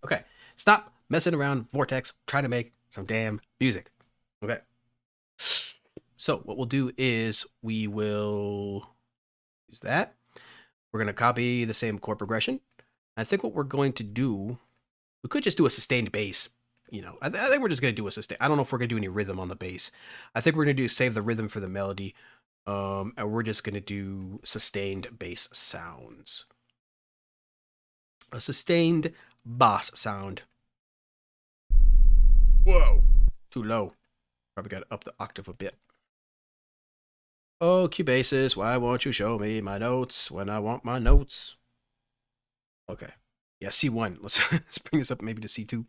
A: Okay, stop messing around, Vortex. Try to make some damn music. Okay. So what we'll do is we will use that. We're going to copy the same chord progression. I think what we're going to do, we could just do a sustained bass. You know, I think we're just going to do a sustain. I don't know if we're going to do any rhythm on the bass. I think we're going to do save the rhythm for the melody. And we're just going to do sustained bass sounds. A sustained bass sound. Whoa, too low. Probably got to up the octave a bit. Oh, Cubasis, why won't you show me my notes when I want my notes? Okay. Yeah, C1. Let's bring this up maybe to C2.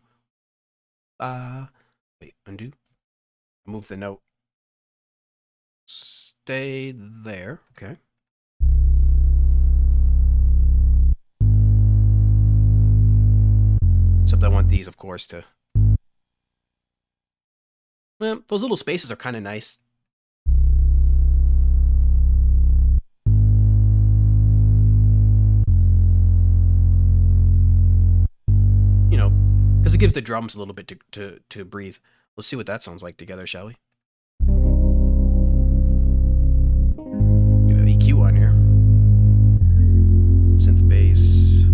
A: Wait, undo. Move the note. Stay there. Okay. Except I want these, of course, to... Well, those little spaces are kind of nice. You know, because it gives the drums a little bit to breathe. Let's see what that sounds like together, shall we? Get an EQ on here. Synth bass.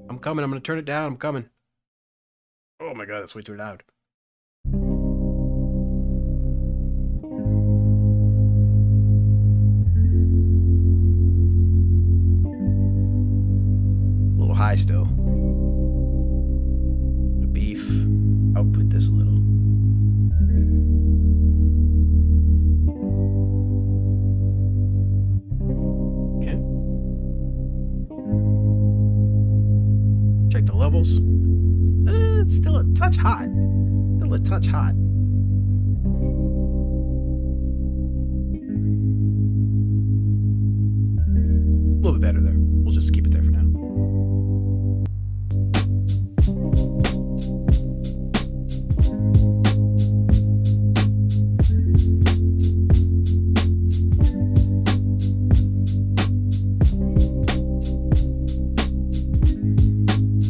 A: I'm coming. I'm going to turn it down. I'm coming. Oh my god, that's way too loud. A little high still. The beef. Output this a little. Okay. Check the levels. Still a touch hot. Still a touch hot. A little bit better there. We'll just keep it there for now.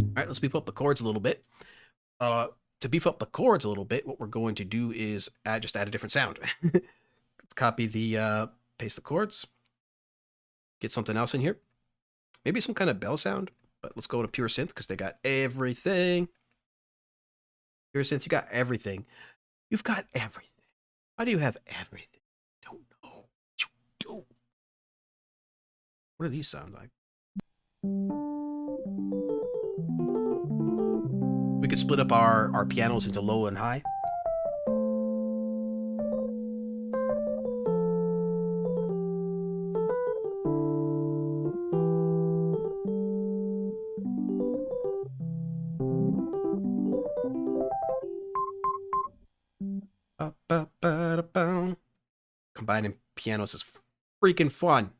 A: All right, let's beef up the chords a little bit. To beef up the chords a little bit, what we're going to do is just add a different sound. Let's copy the, paste the chords. Get something else in here. Maybe some kind of bell sound, but let's go to pure synth because they got everything. Pure synth, you got everything. You've got everything. Why do you have everything? I don't know what you do. What do these sound like? We could split up our pianos into low and high. Combining pianos is freaking fun.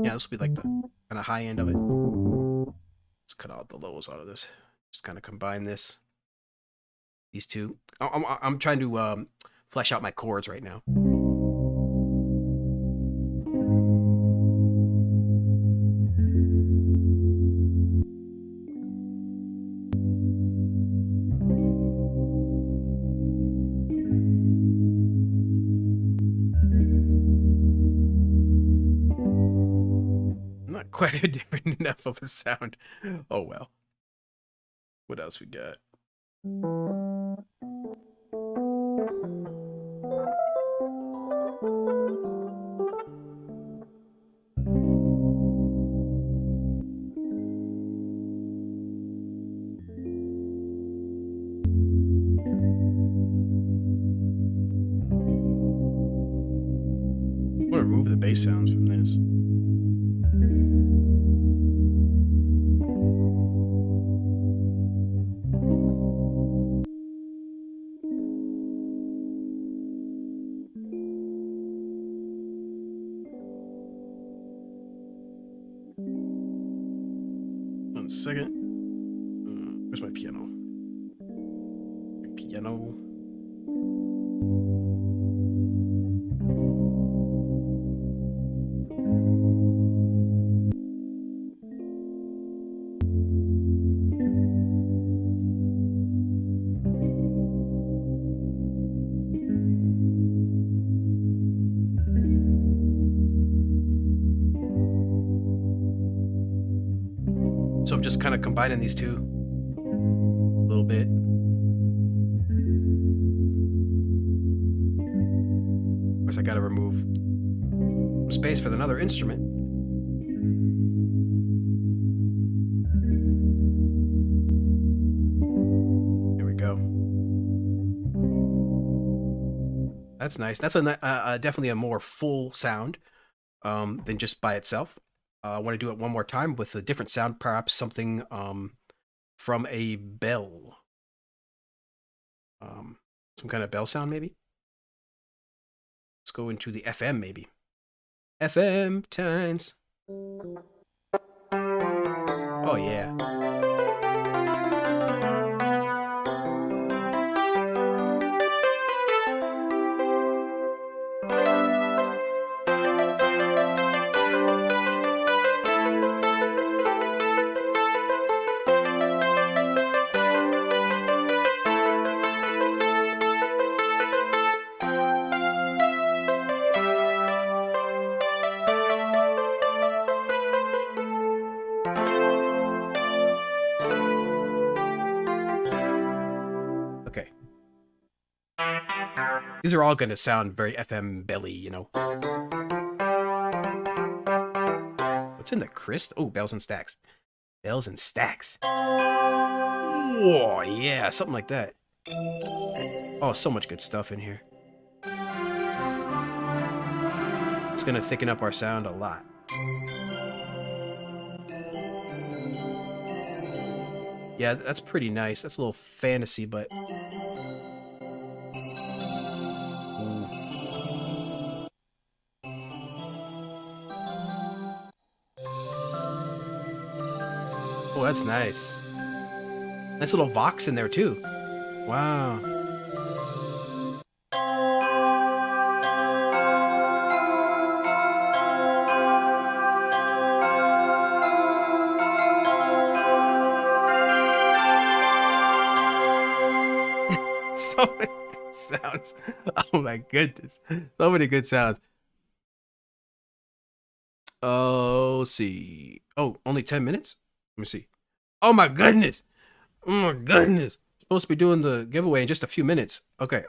A: Yeah, this will be like the kind of high end of it. Let's cut out the lows out of this. Just kind of combine these two. I'm trying to flesh out my chords right now. Not quite a different enough of a sound. Oh well. What else we got? I'm gonna remove the bass sounds from this. One second. Where's my piano? Piano. So I'm just kind of combining these two a little bit. Of course, I got to remove some space for another instrument. There we go. That's nice. That's definitely a more full sound than just by itself. I want to do it one more time with a different sound, perhaps something from a bell. Some kind of bell sound, maybe. Let's go into the FM, maybe. FM times. Oh, yeah. Okay. These are all going to sound very FM belly, you know. What's in the crystal? Oh, bells and stacks. Bells and stacks. Whoa, yeah, something like that. Oh, so much good stuff in here. It's going to thicken up our sound a lot. Yeah, that's pretty nice. That's a little fantasy, but... Ooh. Oh, that's nice. Nice little vox in there, too. Wow. So many good sounds. Oh my goodness. So many good sounds. Oh, see. Oh, only 10 minutes? Let me see. Oh my goodness. Oh my goodness. Supposed to be doing the giveaway in just a few minutes. Okay.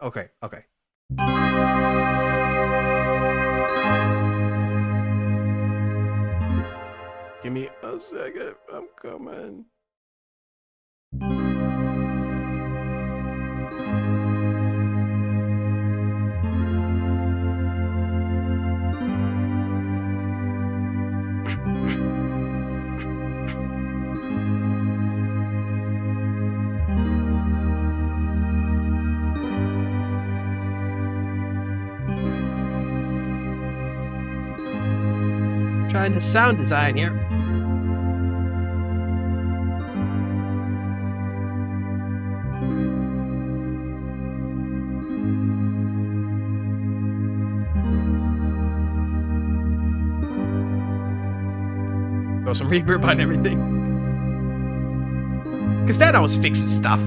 A: Give me a second. I'm coming. kind of sound design here. Throw some reverb on everything. Because that always fixes stuff.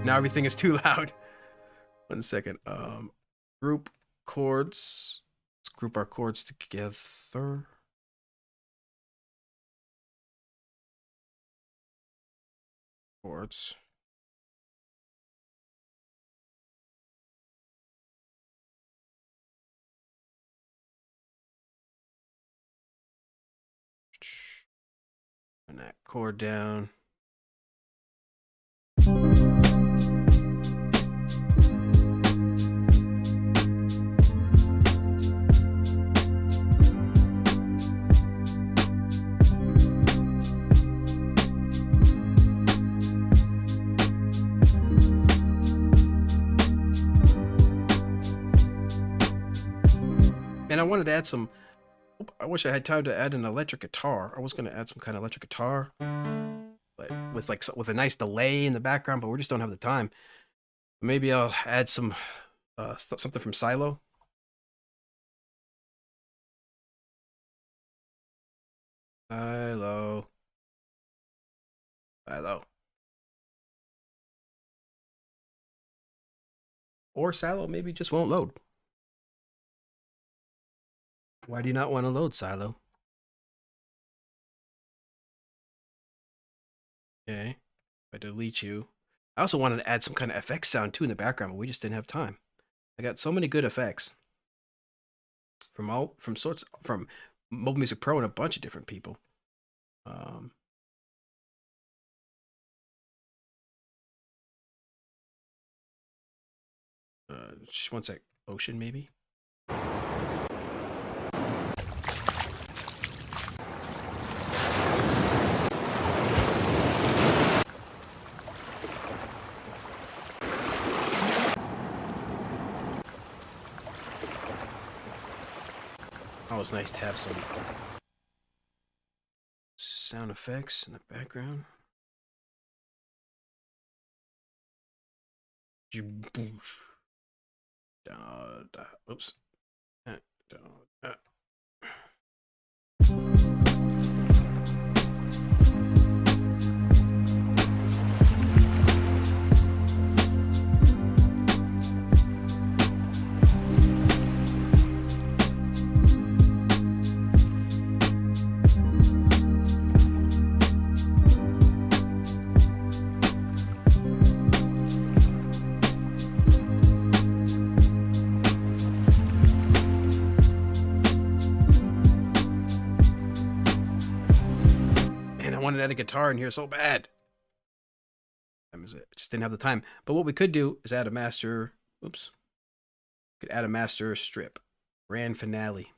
A: Now everything is too loud. 1 second. Group chords. Let's group our chords together. Chords. And that chord down. And I wanted to add some. I wish I had time to add an electric guitar. I was going to add some kind of electric guitar, but with a nice delay in the background. But we just don't have the time. Maybe I'll add some something from Silo. Silo. Or Silo maybe just won't load. Why do you not want to load, Silo? Okay. If I delete you. I also wanted to add some kind of FX sound too in the background, but we just didn't have time. I got so many good effects from Mobile Music Pro and a bunch of different people. Just 1 sec. Ocean maybe. Always nice to have some sound effects in the background. Oops. Wanted to add a guitar in here so bad. I just didn't have the time. But what we could do is add a master. Oops. Could add a master strip. Grand finale.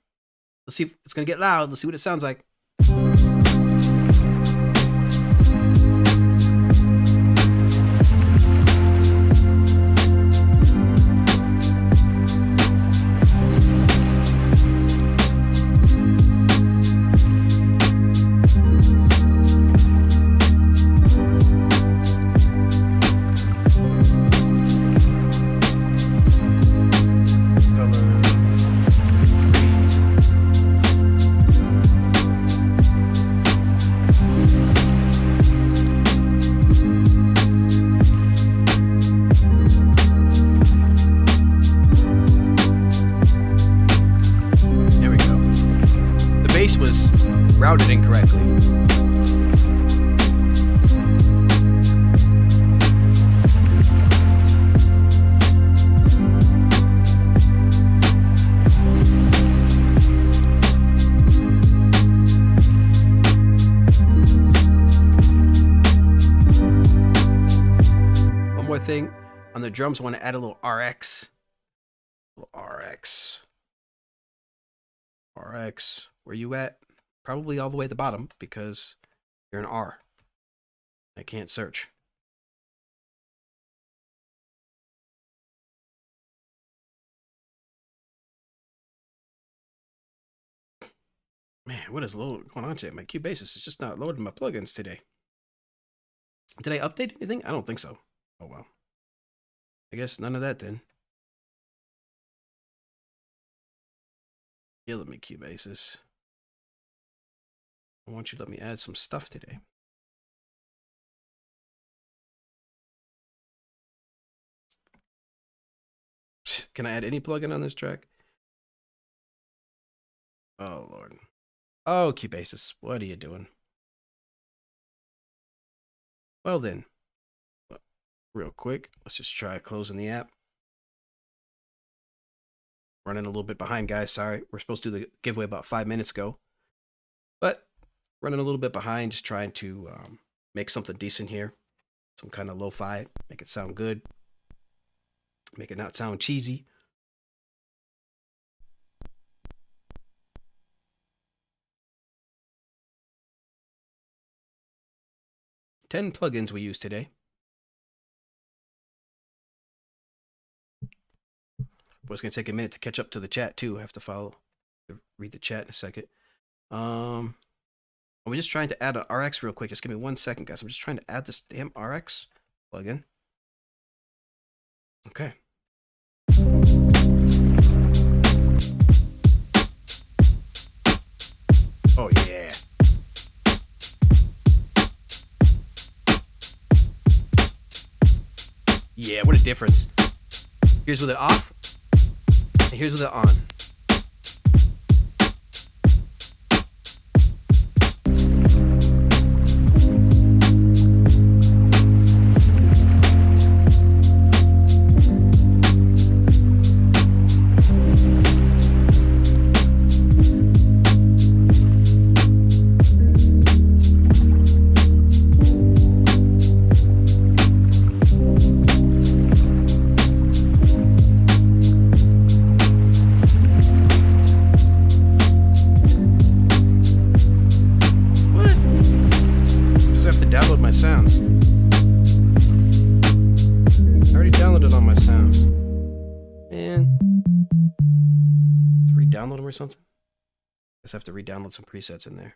A: Let's see if it's gonna get loud. Let's see what it sounds like. Was routed incorrectly. One more thing on the drums, I want to add a little RX. RX. Where you at? Probably all the way at the bottom because you're an R. I can't search. Man, what is going on today? My Cubasis is just not loading my plugins today. Did I update anything? I don't think so. Oh, well. I guess none of that then. Killing me, Cubasis. I want you to let me add some stuff today. Can I add any plugin on this track? Oh, Lord. Oh, Cubasis, what are you doing? Well, then. Real quick, let's just try closing the app. Running a little bit behind, guys. Sorry. We're supposed to do the giveaway about 5 minutes ago. But running a little bit behind, just trying to make something decent here. Some kind of lo-fi. Make it sound good. Make it not sound cheesy. Ten plugins we use today. But it's going to take a minute to catch up to the chat, too. I have to read the chat in a second. I'm just trying to add an RX real quick. Just give me 1 second, guys. I'm just trying to add this damn RX plugin. Okay. Oh, yeah. Yeah, what a difference. Here's with it off, and here's with it on. Or something. I just have to re-download some presets in there.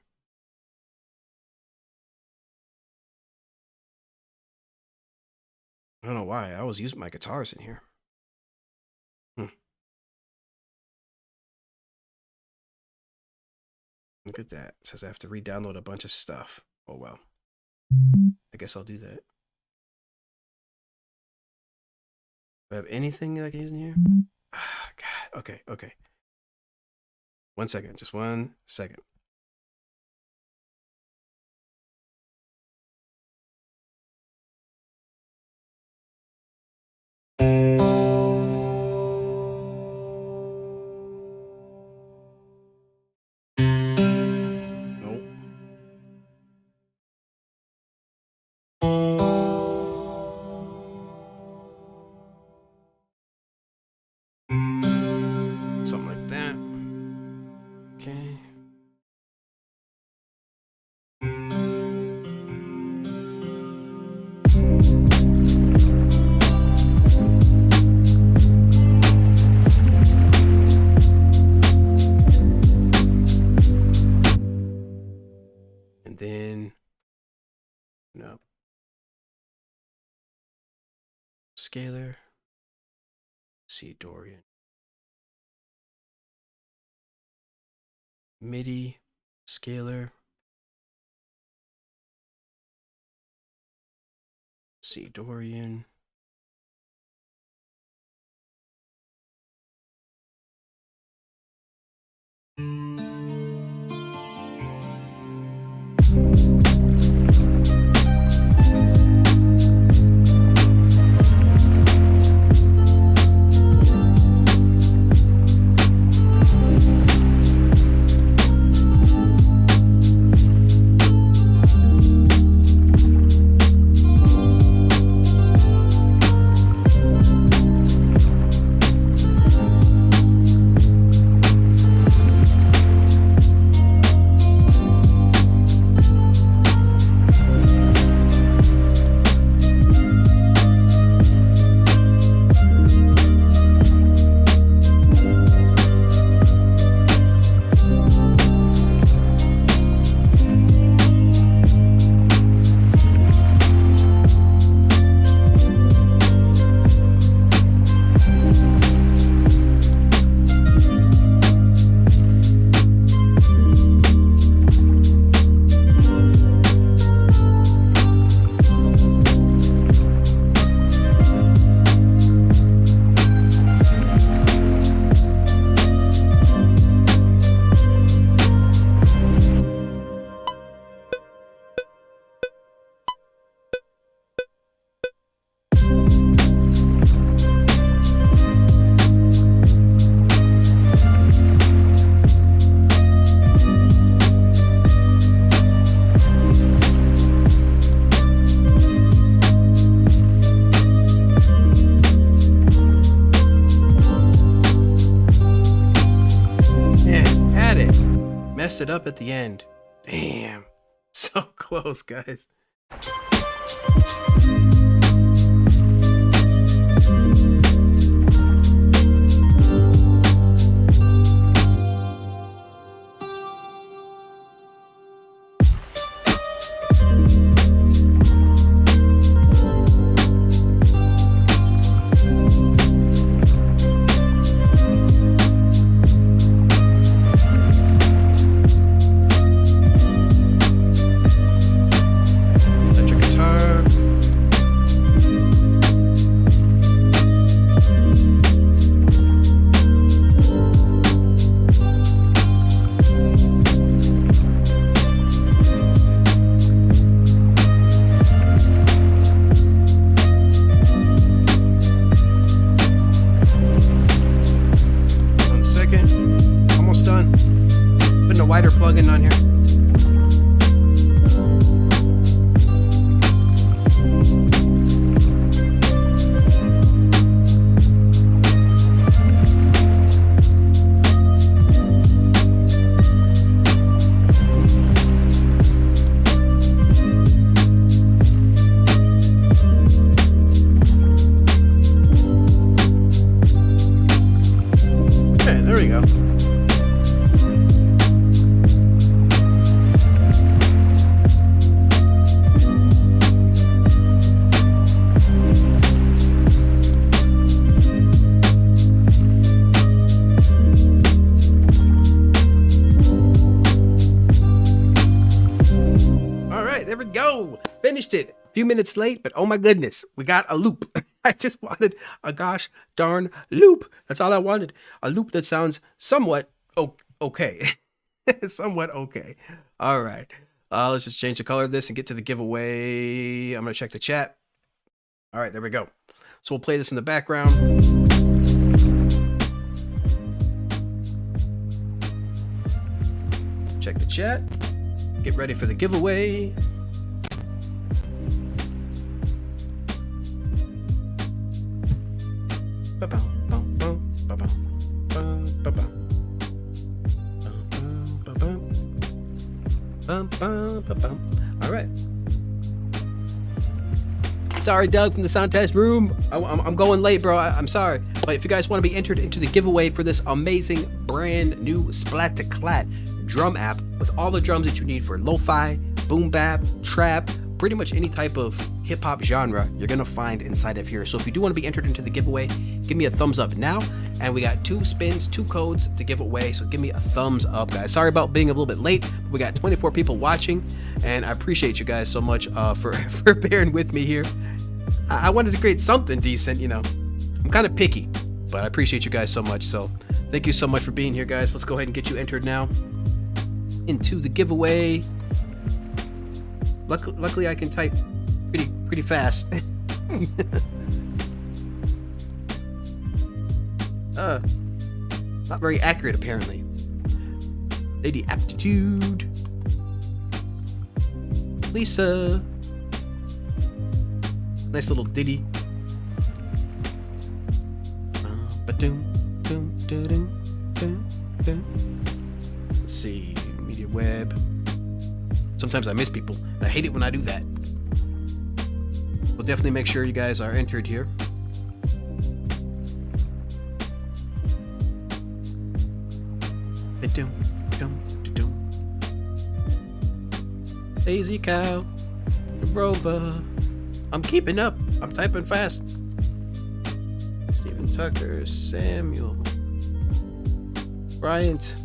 A: I don't know why. I always use my guitars in here. Look at that. It says I have to re-download a bunch of stuff. Oh well. I guess I'll do that. Do I have anything I can use in here? Ah, God. Okay, okay. 1 second, just 1 second. Nope. Something like that. Okay. And then, no. Scalar. C Dorian. MIDI, scalar, C Dorian, messed it up at the end. Damn. So close, guys. Wider plug-in on here. Okay, there we go. There we go. Finished it. A few minutes late, but oh my goodness, we got a loop. I just wanted a gosh darn loop. That's all I wanted. A loop that sounds somewhat okay. Somewhat okay. All right. Let's just change the color of this and get to the giveaway. I'm going to check the chat. All right, there we go. So we'll play this in the background. Check the chat. Get ready for the giveaway. All right. Sorry, Doug, from the sound test room. I'm going late, bro. I'm sorry. But if you guys want to be entered into the giveaway for this amazing brand new Splat-To-Clat drum app with all the drums that you need for lo-fi, boom bap, trap, pretty much any type of hip-hop genre you're gonna find inside of here. So if you do want to be entered into the giveaway, give me a thumbs up now. And we got 2 spins, 2 codes to give away, so give me a thumbs up, guys. Sorry about being a little bit late. We got 24 people watching, and I appreciate you guys so much for bearing with me here. I wanted to create something decent, you know. I'm kind of picky, but I appreciate you guys so much. So thank you so much for being here, guys. Let's go ahead and get you entered now into the giveaway. Luckily I can type pretty fast. Not very accurate apparently. Lady Aptitude. Lisa. Nice little ditty. Let's see, media web. Sometimes I miss people, and I hate it when I do that. We'll definitely make sure you guys are entered here. Lazy cow, Rover. I'm keeping up. I'm typing fast. Stephen Tucker, Samuel, Bryant.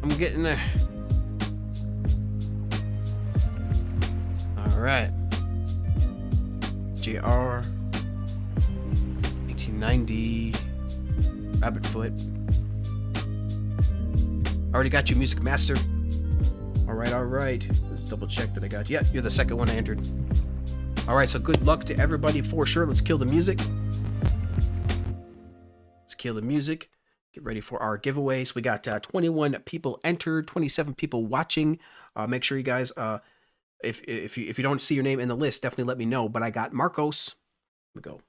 A: I'm getting there. All right. JR. 1890. Rabbitfoot. Already got you, Music Master. All right. Let's double check that I got you. Yeah, you're the second one I entered. All right, so good luck to everybody for sure. Let's kill the music. Let's kill the music. Get ready for our giveaways. We got 21 people entered, 27 people watching. Make sure you guys, if you don't see your name in the list, definitely let me know. But I got Marcos. Let me go.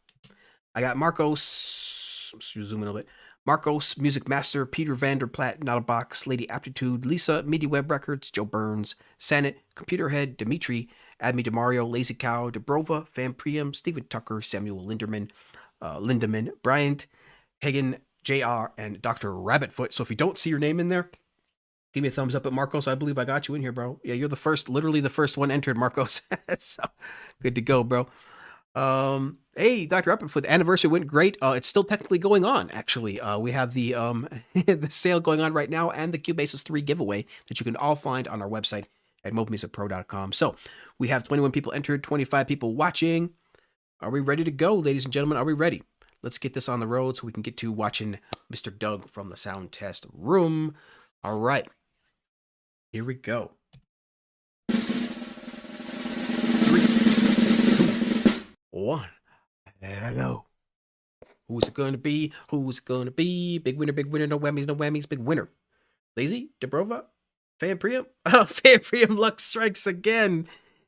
A: I got Marcos. I'm zooming a little bit. Marcos, Music Master, Peter Vanderplat, Notabox, Lady Aptitude, Lisa, Media Web Records, Joe Burns, Sanet, Computerhead, Dimitri, Admi DeMario, Lazy Cow, Debrova, Van Priam, Stephen Tucker, Samuel Lindemann, Bryant, Hagen, JR, and Dr. Rabbitfoot. So if you don't see your name in there, give me a thumbs up at Marcos. I believe I got you in here, bro. Yeah, you're the first, literally the first one entered, Marcos. So good to go, bro. Hey, Dr. Rabbitfoot, the anniversary went great. It's still technically going on, actually. We have the the sale going on right now and the Cubasis 3 giveaway that you can all find on our website at mobilemusicpro.com. So we have 21 people entered, 25 people watching. Are we ready to go, ladies and gentlemen? Are we ready? Let's get this on the road so we can get to watching Mr. Doug from the sound test room. All right. Here we go. 3, 2, 1. There I go. Who's it going to be? Who's it going to be? Big winner, no whammies, big winner. Lazy, Debrova, Fan Priam. Oh, Fan Priam luck strikes again.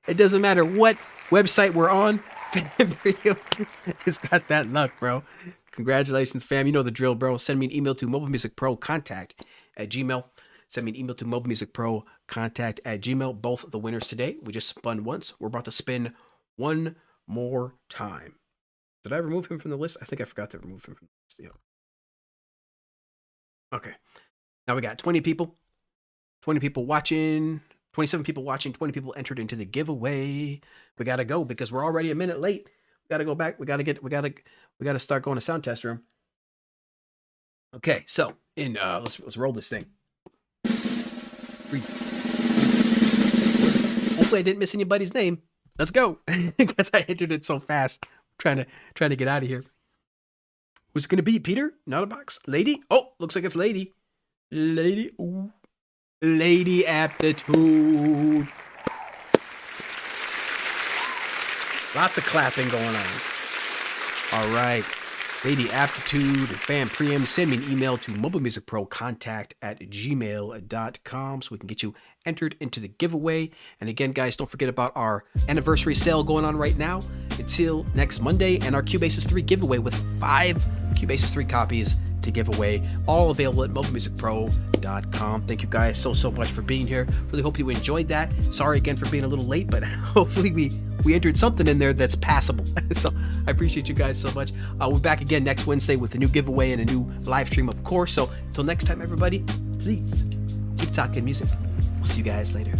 A: It doesn't matter what website we're on. Fan Priam has got that luck, bro. Congratulations, fam. You know the drill, bro. Send me an email to mobilemusicprocontact@gmail.com. Send me an email to mobilemusicprocontact@gmail.com. Both the winners today. We just spun once. We're about to spin one more time. Did I remove him from the list? I think I forgot to remove him from the list. Yeah. Okay. Now we got 20 people. 20 people watching. 27 people watching. 20 people entered into the giveaway. We gotta go because we're already a minute late. We gotta go back. We gotta start going to sound test room. Okay, so let's roll this thing. 3. Hopefully I didn't miss anybody's name. Let's go. Because I entered it so fast. I'm trying to get out of here. Who's it gonna be? Peter? Notabox? Lady? Oh, looks like it's Lady. Lady. Ooh. Lady Aptitude. Lots of clapping going on. All right. Lady Aptitude and Fan Priam, send me an email to mobilemusicprocontact@gmail.com so we can get you entered into the giveaway. And again, guys, don't forget about our anniversary sale going on right now until next Monday and our Cubasis 3 giveaway with 5 Cubasis 3 copies to give away, all available at mobilemusicpro.com. Thank you guys so much for being here. Really hope you enjoyed that. Sorry again for being a little late, but hopefully we entered something in there that's passable. So I appreciate you guys so much. We'll be back again next Wednesday with a new giveaway and a new live stream, of course. So until next time, everybody, please keep talking music. We'll see you guys later.